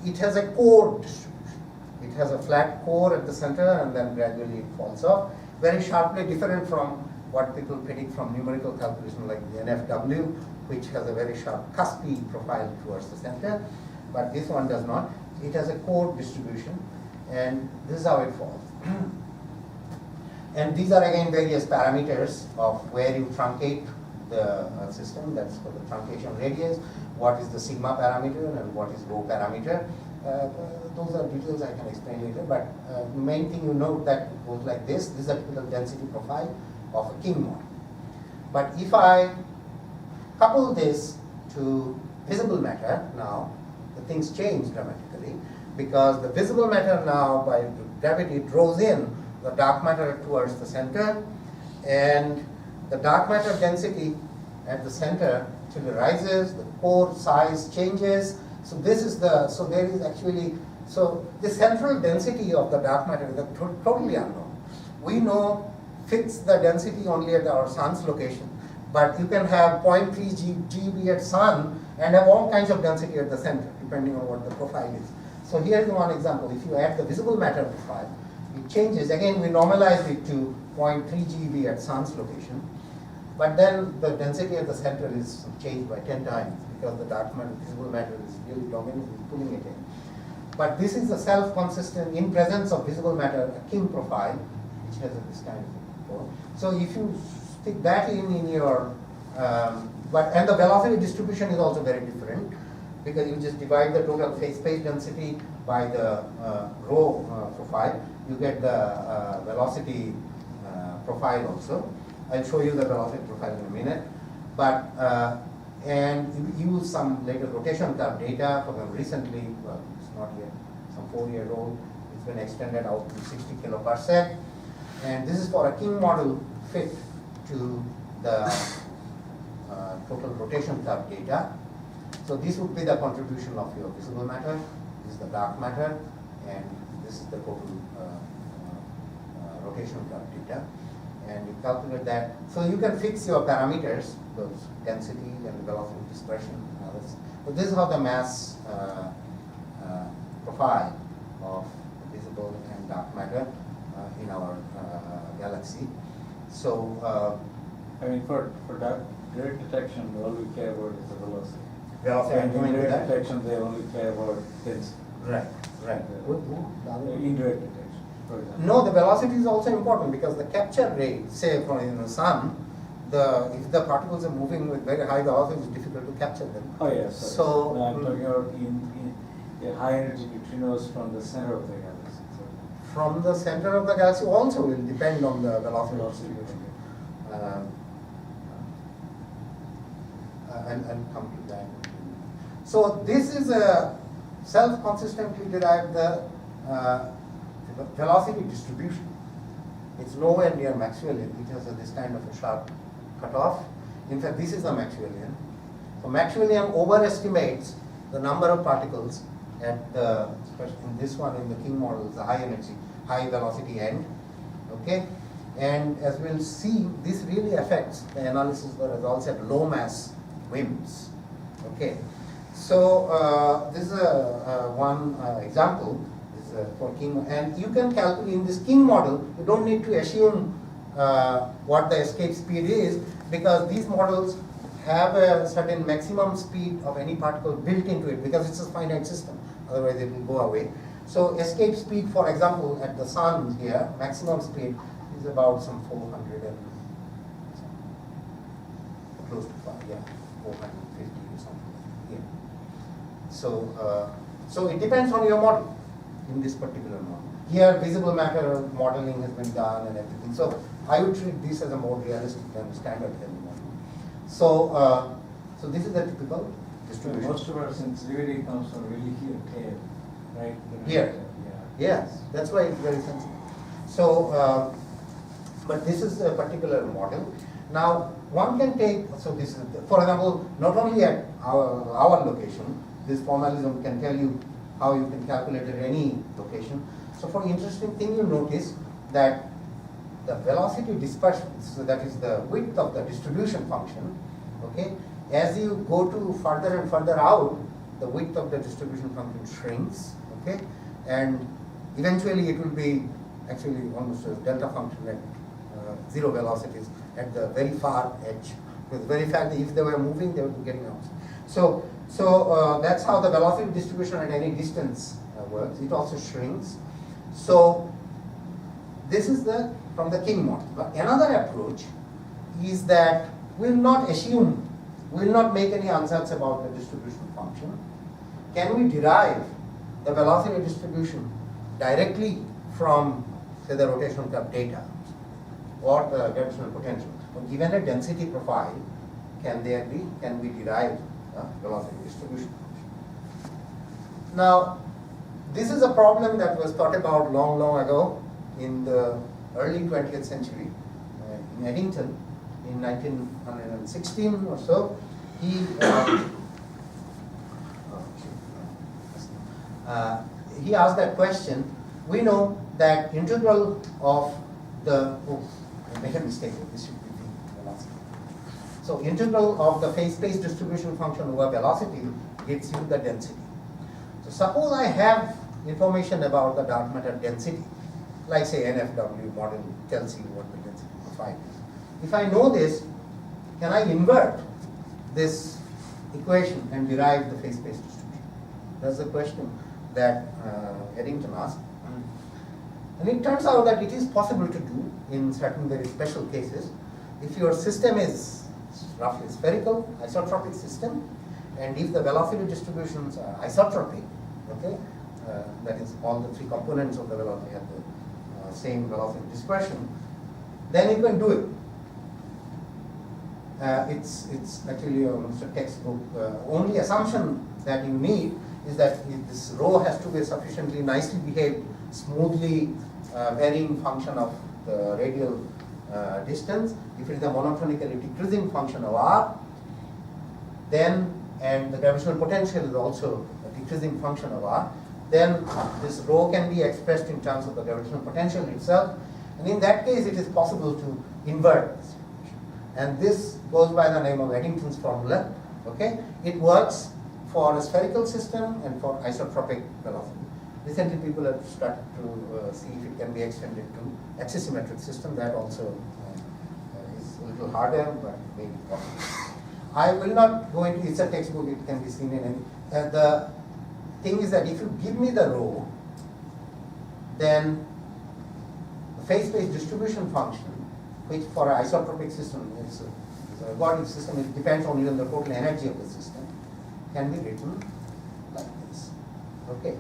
Speaker 2: It has a chord distribution. It has a flat core at the center and then gradually it falls off. Very sharply different from what people predict from numerical calculation like the NFW, which has a very sharp cuspy profile towards the center, but this one does not. It has a core distribution, and this is how it falls. And these are again various parameters of where you truncate the system. That's for the truncation radius. What is the sigma parameter and what is rho parameter? Those are details I can explain later, but the main thing you note that it goes like this. This is a typical density profile of a king model. But if I couple this to visible matter now, the things change dramatically, because the visible matter now by gravity draws in the dark matter towards the center, and the dark matter density at the center actually rises, the core size changes. So this is the, so there is actually, so the central density of the dark matter is totally unknown. We know fix the density only at our sun's location, but you can have 0.3 GeV at sun and have all kinds of density at the center, depending on what the profile is. So here is one example. If you add the visible matter profile, it changes. Again, we normalized it to 0.3 GeV at sun's location, but then the density at the center is changed by 10 times because the dark matter, visible matter is really dominantly pulling it in. But this is a self-consistent, in presence of visible matter, a king profile, which has this kind of thing. So if you stick that in your, and the velocity distribution is also very different, because you just divide the total phase space density by the rho profile, you get the velocity profile also. I'll show you the velocity profile in a minute. But and you use some later rotation curve data for them recently, well, it's not yet, some 4-year-old. It's been extended out to 60 kiloparsec. And this is for a king model fit to the total rotation curve data. So this would be the contribution of your visible matter. This is the dark matter, and this is the total rotation curve data. And you calculate that. So you can fix your parameters, those density and velocity dispersion and others. But this is how the mass profile of visible and dark matter in our galaxy. So
Speaker 5: I mean, for direct detection, all we care about is the velocity.
Speaker 2: velocity
Speaker 5: And
Speaker 2: going
Speaker 5: in
Speaker 2: to
Speaker 5: direct
Speaker 2: that.
Speaker 5: detection, they only care about density.
Speaker 2: Right, right.
Speaker 5: Indirect detection, for example.
Speaker 2: No, the velocity is also important because the capture rate, say from in the sun, if the particles are moving with very high velocity, it's difficult to capture them.
Speaker 5: Oh, yes.
Speaker 2: So-
Speaker 5: No, I'm talking about in high energy neutrinos from the center of the galaxy. So
Speaker 2: From the center of the galaxy also will depend on the velocity distribution. And come to that. So this is a self-consistently derived the velocity distribution. It's nowhere near Maxwellian. It has this kind of a sharp cutoff. In fact, this is the Maxwellian. So Maxwellian overestimates the number of particles at the, in this one in the King model, is the high energy, high velocity end. Okay, and as we'll see, this really affects the analysis of the results at low mass WIMPs. Okay, so this is one example. This is for King, and you can calculate in this King model. You don't need to assume what the escape speed is, because these models have a certain maximum speed of any particle built into it, because it's a finite system. Otherwise, it will go away. So escape speed, for example, at the sun here, maximum speed is about some 400 and close to 5, yeah, 450 or something. Yeah. So, so it depends on your model in this particular model. Here, visible matter modeling has been done and everything. So I would treat this as a more realistic than standard heavy model. So, so this is the typical distribution.
Speaker 5: most of our sensitivity comes from really here, right?
Speaker 2: Here.
Speaker 5: Yeah.
Speaker 2: Yes, that's why it's very sensitive. So, but this is a particular model. Now, one can take, so this is, for example, not only at our location, this formalism can tell you how you can calculate at any location. So for interesting thing, you notice that the velocity dispersion, so that is the width of the distribution function, okay, as you go to further and further out, the width of the distribution function shrinks, okay, and Eventually it will be actually almost a delta function at zero velocities at the very far edge. Because the very fact that if they were moving, they would be getting out. So that's how the velocity distribution at any distance works. It also shrinks. So this is from the King model. But another approach is that we'll not assume, we'll not make any ansatz about the distribution function. Can we derive the velocity distribution directly from, say, the rotational curve data or the gravitational potential? Or given a density profile, can we derive the velocity distribution function? Now, this is a problem that was thought about long ago in the early 20th century in Eddington in 1916 or so. He asked that question. We know that integral of the, I made a mistake, this should be the velocity. So integral of the phase space distribution function over velocity gives you the density. So suppose I have information about the dark matter density, like say NFW model tells you what the density profile is. If I know this, can I invert this equation and derive the phase space distribution? That's the question that Eddington asked. And it turns out that it is possible to do in certain very special cases. If your system is roughly spherical, isotropic system, and if the velocity distributions are isotropic, okay, that is all the three components of the velocity have the same velocity dispersion, then you can do it. It's actually almost a textbook. Only assumption that you need is that this rho has to be sufficiently nicely behaved, smoothly varying function of the radial distance. If it is a monotonically decreasing function of r, then, and the gravitational potential is also a decreasing function of r, then this rho can be expressed in terms of the gravitational potential itself. And in that case, it is possible to invert this equation. And this goes by the name of Eddington's formula. Okay, it works for a spherical system and for isotropic velocity. Recently, people have started to see if it can be extended to axisymmetric system. That also is a little harder, but maybe possible. I will not go into, it's a textbook, it can be seen in any. The thing is that if you give me the rho, then the phase space distribution function, which for an isotropic system is a ergodic system, it depends only on the total energy of the system, can be written like this. Okay.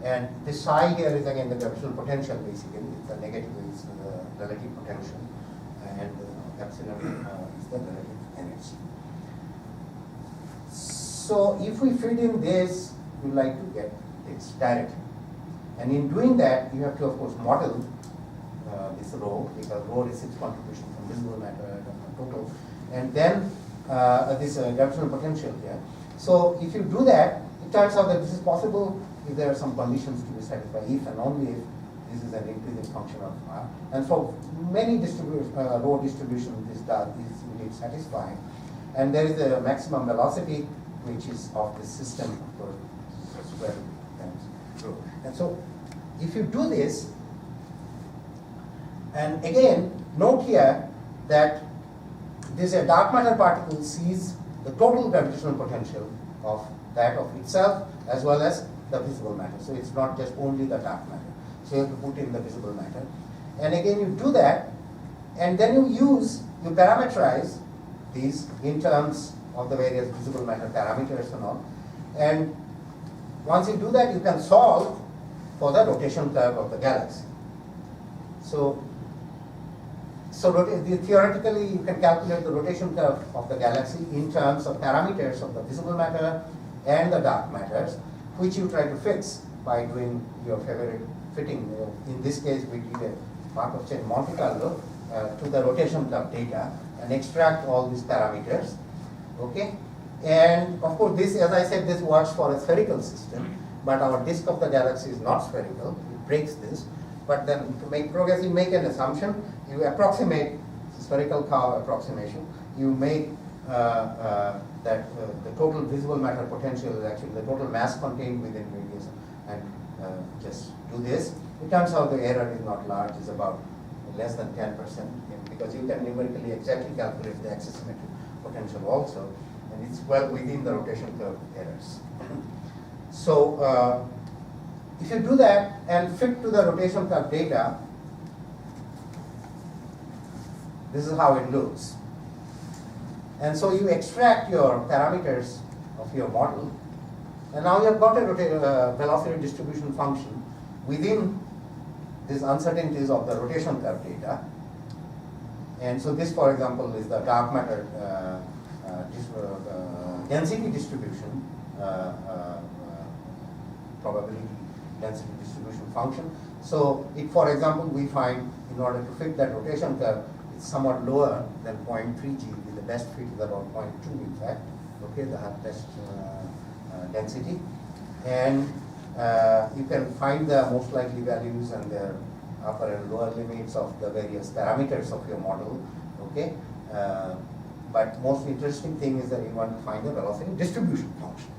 Speaker 2: And this psi here is again the gravitational potential basically. The negative is the relative potential, and epsilon is the relative energy. So if we feed in this, we like to get this directly. And in doing that, you have to of course model this rho, because rho is its contribution from visible matter total, and then this gravitational potential here. So if you do that, it turns out that this is possible if there are some conditions to be satisfied, if and only if this is an increasing function of r. And for many rho distribution, this is indeed satisfying. And there is a maximum velocity, which is of the system, of course, square times rho. And so if you do this, and again, note here that this dark matter particle sees the total gravitational potential of that of itself as well as the visible matter. So it's not just only the dark matter. So you have to put in the visible matter. And again, you do that, and then you parameterize these in terms of the various visible matter parameters and all. And once you do that, you can solve for the rotation curve of the galaxy. So theoretically, you can calculate the rotation curve of the galaxy in terms of parameters of the visible matter and the dark matters, which you try to fix by doing your favorite fitting. In this case, we did a Markov chain Monte Carlo to the rotation curve data and extract all these parameters. Okay, and of course, this, as I said, this works for a spherical system, but our disk of the galaxy is not spherical. It breaks this. But then to make progress, you make an assumption. You approximate spherical curve approximation. You make that the total visible matter potential is actually the total mass contained within radius, and just do this. It turns out the error is not large, it's about less than 10%, because you can numerically exactly calculate the axisymmetric potential also, and it's well within the rotation curve errors. So if you do that and fit to the rotation curve data, this is how it looks. And so you extract your parameters of your model, and now you have got a velocity distribution function within these uncertainties of the rotation curve data. And so this, for example, is the dark matter density distribution, probability density distribution function. So if, for example, we find in order to fit that rotation curve, it's somewhat lower than 0.3 G, with the best fit is about 0.2 in fact, okay, the best density. And you can find the most likely values and their upper and lower limits of the various parameters of your model, okay. But most interesting thing is that you want to find the velocity distribution function.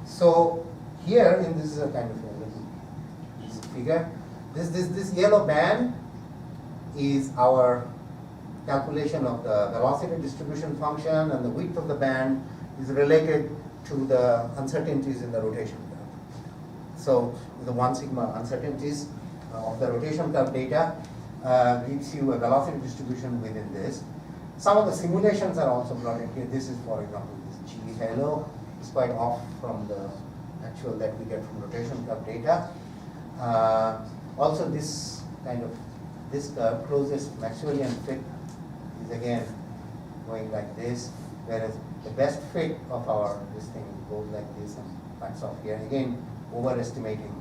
Speaker 2: So here, in this is a kind of a little figure. This yellow band is our calculation of the velocity distribution function, and the width of the band is related to the uncertainties in the rotation curve. So the 1 sigma uncertainties of the rotation curve data gives you a velocity distribution within this. Some of the simulations are also plotted here. This is, for example, this G halo is quite off from the actual that we get from rotation curve data. Also, this kind of this closest Maxwellian fit is again going like this, whereas the best fit of our this thing goes like this and backs off here. Again, overestimating,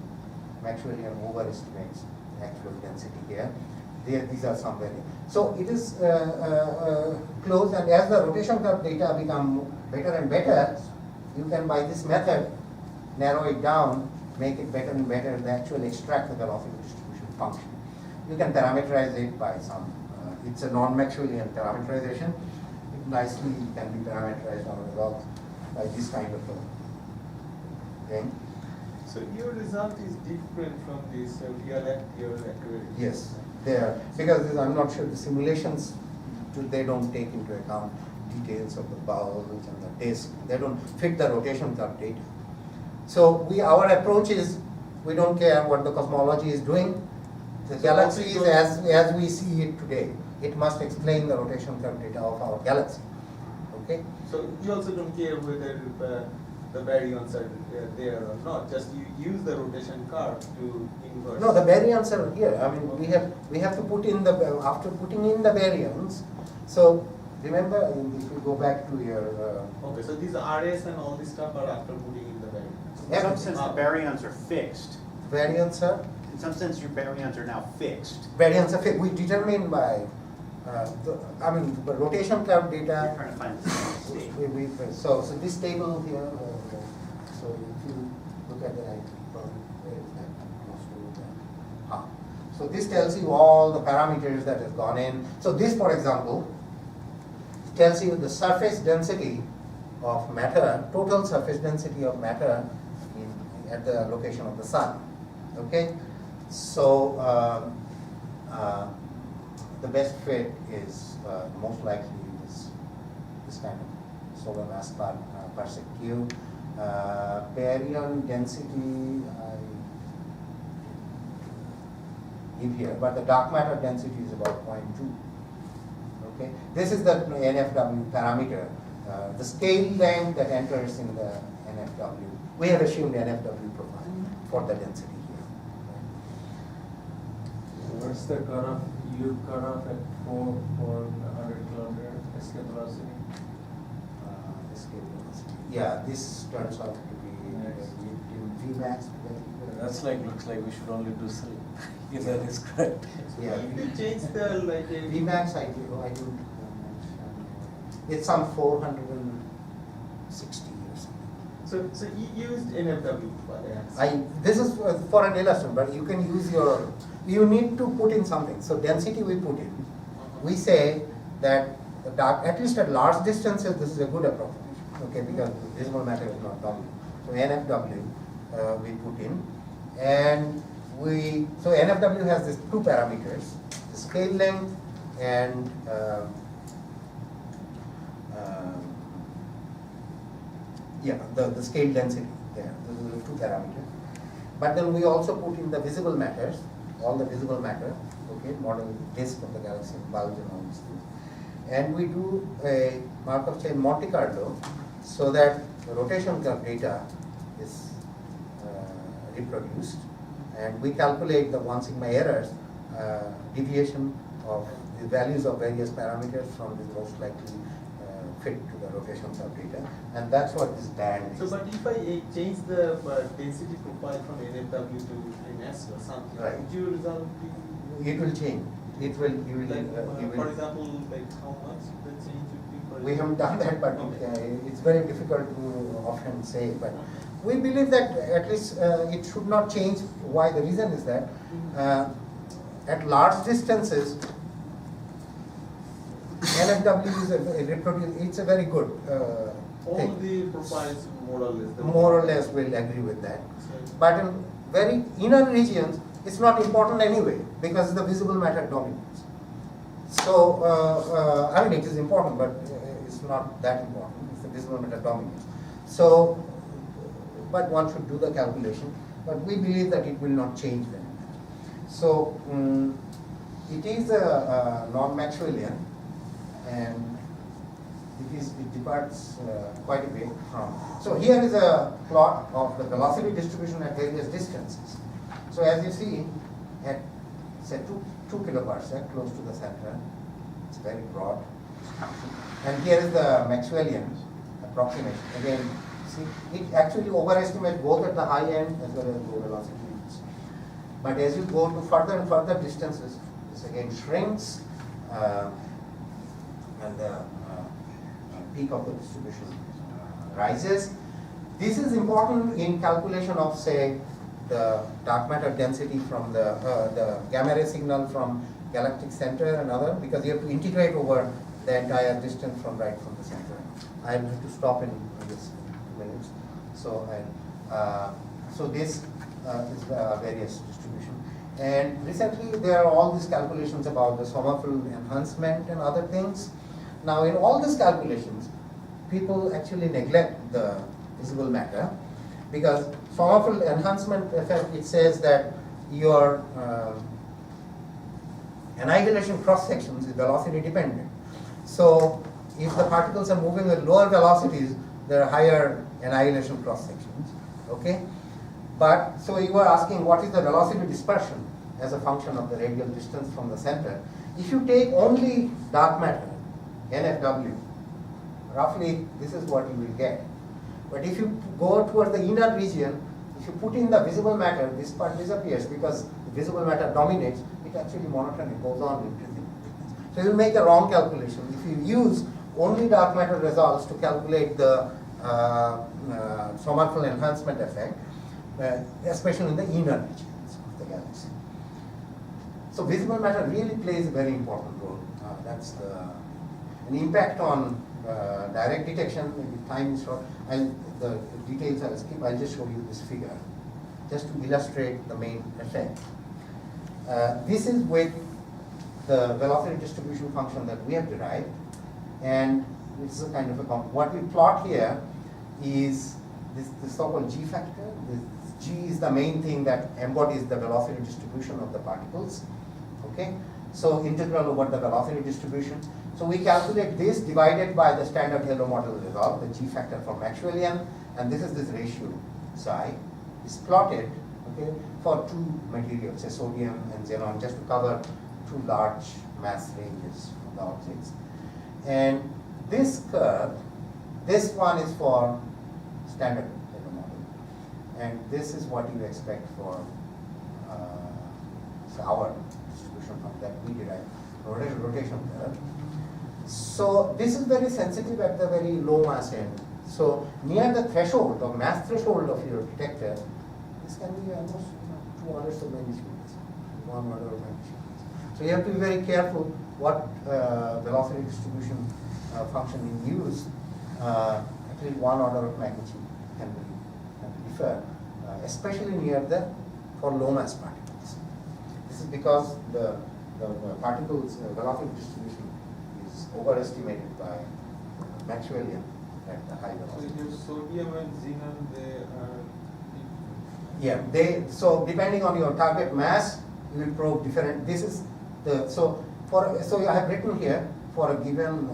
Speaker 2: Maxwellian overestimates the actual density here. These are some very. So it is close, and as the rotation curve data become better and better, you can by this method narrow it down, make it better and better, and actually extract the velocity distribution function. You can parameterize it by some, it's a non-Maxwellian parameterization. It nicely can be parameterized on a result by this kind of a thing.
Speaker 4: So your result is different from this real accuracy?
Speaker 2: Yes, they are, because I'm not sure the simulations, they don't take into account details of the bowels and the disk. They don't fit the rotation curve data. So our approach is, we don't care what the cosmology is doing. The galaxy is as we see it today. It must explain the rotation curve data of our galaxy. Okay?
Speaker 4: So you also don't care whether the baryons are there or not. Just you use the rotation curve to inverse.
Speaker 2: No, the baryons are here. I mean, we have to put in the, after putting in the baryons. So remember, if you go back to your.
Speaker 4: Okay, so these RS and all this stuff are after putting in the baryons.
Speaker 3: In some sense, the baryons are fixed.
Speaker 2: Baryons are?
Speaker 3: In some sense, your baryons are now fixed.
Speaker 2: Baryons are fixed. We determine by, the rotation curve data.
Speaker 3: You're trying to find the state.
Speaker 2: So this table here, so if you look at the right, where is that? Close to that. So this tells you all the parameters that have gone in. So this, for example, tells you the surface density of matter, total surface density of matter at the location of the sun. Okay, so the best fit is most likely this kind of solar mass per sec cube. Baryon density I give here, but the dark matter density is about 0.2. Okay, this is the NFW parameter, the scale length that enters in the NFW. We have assumed NFW profile for the density here.
Speaker 5: What's the cutoff? You cut off at 400 kilometer escape velocity?
Speaker 2: Escape velocity. Yeah, this turns out to be Vmax.
Speaker 5: That's like, looks like we should only do sleep. If that is correct.
Speaker 2: Yeah.
Speaker 4: If you change the like
Speaker 2: Vmax, I do. It's some 460 or something.
Speaker 4: So you used NFW for that.
Speaker 2: This is for an illustration, but you can use your. You need to put in something. So density we put in. We say that the dark, at least at large distances, this is a good approximation. Okay, because visible matter is not dominant. So NFW we put in, And so NFW has these two parameters, the scale length and the scale density there. Those are the two parameters. But then we also put in the visible matters, all the visible matter, okay, model disk of the galaxy, bulge and all these things. And we do a Markov chain Monte Carlo so that the rotation curve data is reproduced, and we calculate the 1 sigma errors, deviation of the values of various parameters from the most likely fit to the rotation curve data, and that's what this band is.
Speaker 4: So, but if I change the density profile from NFW to NS or something,
Speaker 2: Right.
Speaker 4: would your result be?
Speaker 2: It will change. It will. You will.
Speaker 4: Like,
Speaker 2: You
Speaker 4: for
Speaker 2: will.
Speaker 4: example, like how much the change would be? For
Speaker 2: We haven't done that, but it's very difficult to often say. But we believe that at least it should not change. Why? The reason is that at large distances, NFW is it's a very good
Speaker 4: all
Speaker 2: thing.
Speaker 4: the profiles more or less.
Speaker 2: More or less will agree with that.
Speaker 4: So,
Speaker 2: But in very inner regions, it's not important anyway because the visible matter dominates. So, I mean, it is important, but it's not that important. It's the visible matter dominates. So, but one should do the calculation. But we believe that it will not change that. So, it is a non-Maxwellian, and it departs quite a bit from. So here is a plot of the velocity distribution at various distances. So as you see, at say 2 kiloparsec close to the center, it's very broad. And here is the Maxwellian approximation. Again, see, it actually overestimates both at the high end as well as low velocities. But as you go to further and further distances, this again shrinks, and the peak of the distribution rises. This is important in calculation of, say, the dark matter density from the gamma ray signal from galactic center and other, because you have to integrate over the entire distance from right from the center. I have to stop in this minutes. So, so this is various distribution. And recently there are all these calculations about the Sommerfeld enhancement and other things. Now in all these calculations, people actually neglect the visible matter, because Sommerfeld enhancement effect, it says that your annihilation cross sections is velocity dependent. So if the particles are moving with lower velocities, there are higher annihilation cross sections. Okay, but so you were asking what is the velocity dispersion as a function of the radial distance from the center. If you take only dark matter, NFW, roughly this is what you will get. But if you go towards the inner region, if you put in the visible matter, this part disappears because the visible matter dominates. It actually monotonic goes on increasing. So you will make a wrong calculation if you use only dark matter results to calculate the Sommerfeld enhancement effect, especially in the inner regions of the galaxy. So visible matter really plays a very important role. That's an impact on direct detection. Maybe time is short, and the details I'll skip. I'll just show you this figure, just to illustrate the main effect. This is with the velocity distribution function that we have derived, and it's a kind of a what we plot here is this so-called G factor. This G is the main thing that embodies the velocity distribution of the particles. Okay, so integral over the velocity distribution. So we calculate this divided by the standard Hello model result, the G factor for Maxwellian, and this is this ratio psi is plotted, okay, for two materials, say sodium and xenon, just to cover two large mass ranges of the objects. And this curve, this one is for standard Hello model, and this is what you expect for our distribution from that we derive rotation curve. So this is very sensitive at the very low mass end. So near the threshold or mass threshold of your detector, this can be almost 2 orders of magnitude, 1 order of magnitude. So you have to be very careful what velocity distribution function you use. Actually 1 order of magnitude can differ, especially near the for low mass particles. This is because the particles velocity distribution is overestimated by Maxwellian at the high
Speaker 4: So
Speaker 2: velocity.
Speaker 4: your sodium and xenon, they are.
Speaker 2: Yeah, so depending on your target mass, you will probe different. This is the so I have written here for a given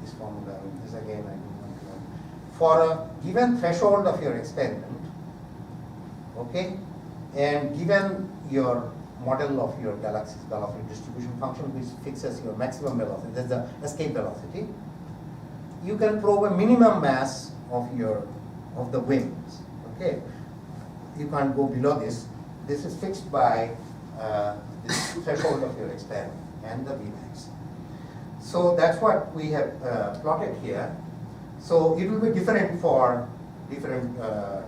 Speaker 2: this formula. This again I don't want to learn. For a given threshold of your experiment, okay, and given your model of your galaxy's velocity distribution function, which fixes your maximum velocity, that's the escape velocity, you can probe a minimum mass of the wings. Okay, you can't go below this. This is fixed by this threshold of your experiment and the Vmax. So that's what we have plotted here. So it will be different for different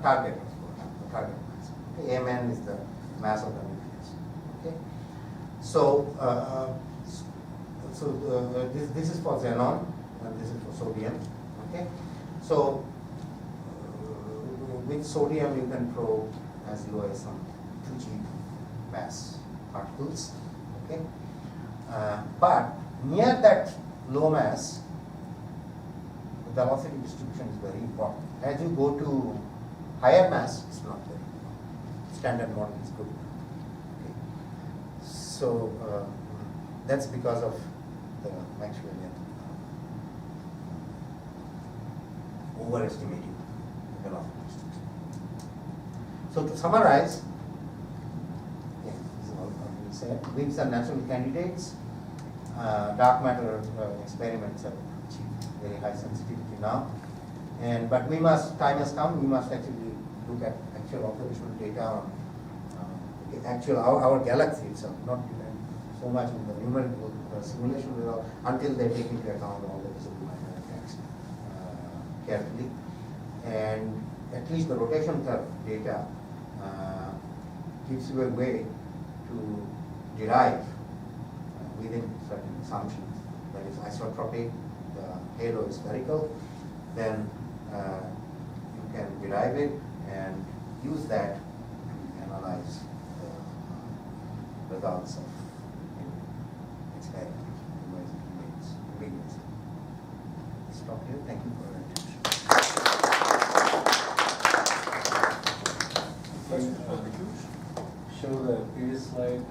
Speaker 2: target, of course, the target mass. Okay, Mn is the mass of the nucleus. Okay, so this is for xenon and this is for sodium. Okay, so with sodium you can probe as low as some 2 G mass particles. Okay, but near that low mass, the velocity distribution is very important. As you go to higher mass, it's not very good. Standard model is good. Okay, so that's because of the Maxwellian overestimating the velocity distribution. So to summarize, this is all I will say. WIMPs are natural candidates. Dark matter experiments have achieved very high sensitivity now, but time has come. We must actually look at actual observational data on our galaxy itself, not depend so much on the numerical simulation result until they take into account all the visible minor effects carefully, and at least the rotation curve data gives you a way to derive within certain assumptions. That is isotropic, the halo is spherical, then you can derive it and use that to analyze the results of experiments. Otherwise it remains ambiguous. Stop here. Thank you for your attention.
Speaker 5: Show the previous slide.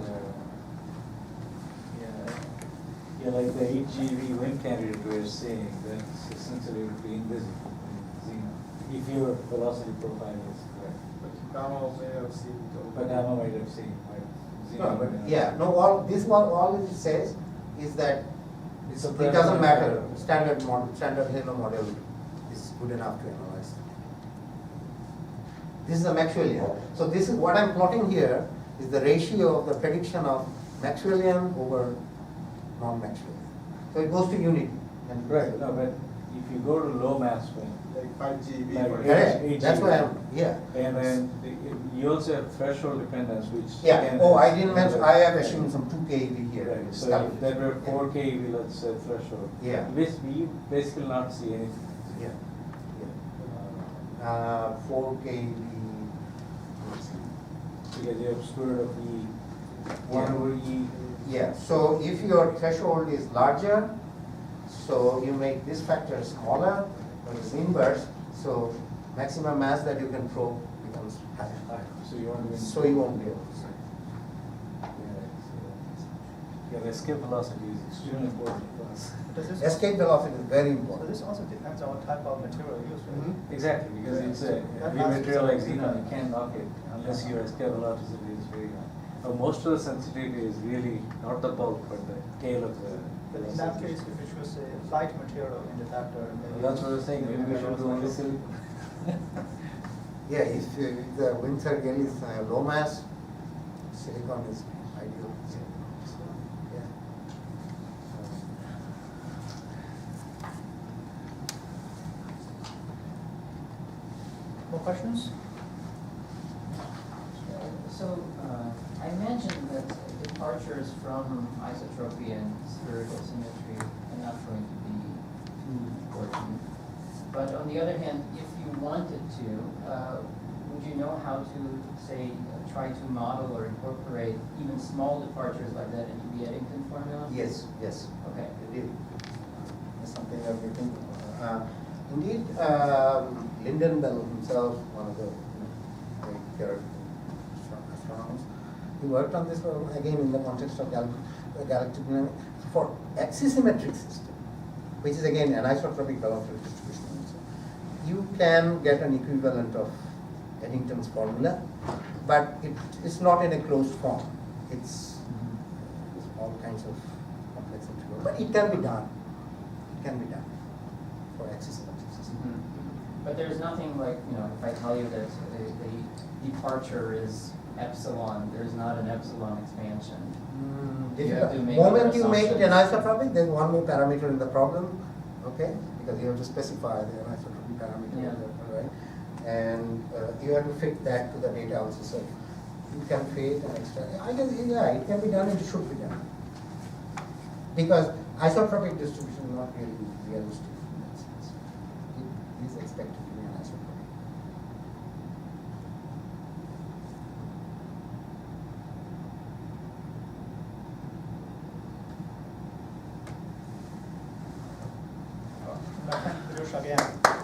Speaker 5: Yeah, like the 8 GeV wind candidate we were saying, that's essentially would be invisible in xenon, if your velocity profile is correct.
Speaker 4: But gamma may have seen it.
Speaker 5: But gamma might have seen, right?
Speaker 2: No, but yeah, no. All it says is that
Speaker 5: It's a
Speaker 2: it doesn't matter. Standard halo model is good enough to analyze. This is a Maxwellian. So this is what I'm plotting here is the ratio of the prediction of Maxwellian over non-Maxwellian. So it goes to unity. And
Speaker 5: Right, no, but if you go to low mass wind,
Speaker 4: Like 5 GeV.
Speaker 5: Like
Speaker 4: for
Speaker 2: correct.
Speaker 5: HEPEC.
Speaker 2: That's why I'm yeah.
Speaker 5: and then you also have threshold dependence, which.
Speaker 2: Yeah.
Speaker 5: again
Speaker 2: Oh,
Speaker 5: is
Speaker 2: I didn't mention. I have
Speaker 5: right.
Speaker 2: assumed some 2 keV here.
Speaker 5: Right,
Speaker 2: It's
Speaker 5: so
Speaker 2: calculated.
Speaker 5: if that were 4 keV, let's say threshold.
Speaker 2: Yeah.
Speaker 5: We basically not see anything.
Speaker 2: Yeah. Yeah. 4 keV. Let's see.
Speaker 5: Because you have square root of E, 1 over E.
Speaker 2: Yeah, so if your threshold is larger, so you make this factor smaller, or it's inverse, so maximum mass that you can probe becomes higher.
Speaker 5: So you want to.
Speaker 2: So you won't be able to see.
Speaker 5: Yeah, the escape velocity is extremely important for us.
Speaker 1: Does this
Speaker 2: Escape velocity is very
Speaker 1: So
Speaker 2: important.
Speaker 1: this also depends on what type of material used, right?
Speaker 5: Exactly, because it's a heavy material like xenon, you can't knock it unless your escape velocity is very high. Most of the sensitivity is really not the bulk, but the tail of the.
Speaker 1: But in that case, if it was a light material in the detector, maybe.
Speaker 5: That's what I was saying, maybe we should do only silicon.
Speaker 2: Yeah, if the wind circle is low mass, silicon is ideal. So, yeah.
Speaker 1: More questions?
Speaker 6: So, I mentioned that departures from isotropy and spherical symmetry are not going to be too important. But on the other hand, if you wanted to, would you know how to, say, try to model or incorporate even small departures like that into the Eddington formula?
Speaker 2: Yes, yes.
Speaker 6: Okay.
Speaker 2: Indeed. That's something that we think. Indeed, Lyndon Bell himself, one of the great theoretical astronomers, he worked on this again in the context of galactic dynamics for axisymmetric system, which is again an isotropic velocity distribution. You can get an equivalent of Eddington's formula, but it is not in a closed form. It's all kinds of complexity. But it can be done. It can be done for axisymmetric system.
Speaker 6: Mhm. But there's nothing like, if I tell you that the departure is epsilon, there's not an epsilon expansion. You have to
Speaker 2: The
Speaker 6: make
Speaker 2: moment
Speaker 6: other
Speaker 2: you make it
Speaker 6: assumptions.
Speaker 2: anisotropic, there's one more parameter in the problem, okay? Because you have to specify the anisotropic parameter,
Speaker 6: Yeah.
Speaker 2: right? And you have to fit that to the data also. So you can fit an extra. I guess, yeah, it can be done. It should be done because isotropic distribution is not really realistic in that sense. It is expected to be anisotropic.
Speaker 1: Pijush again.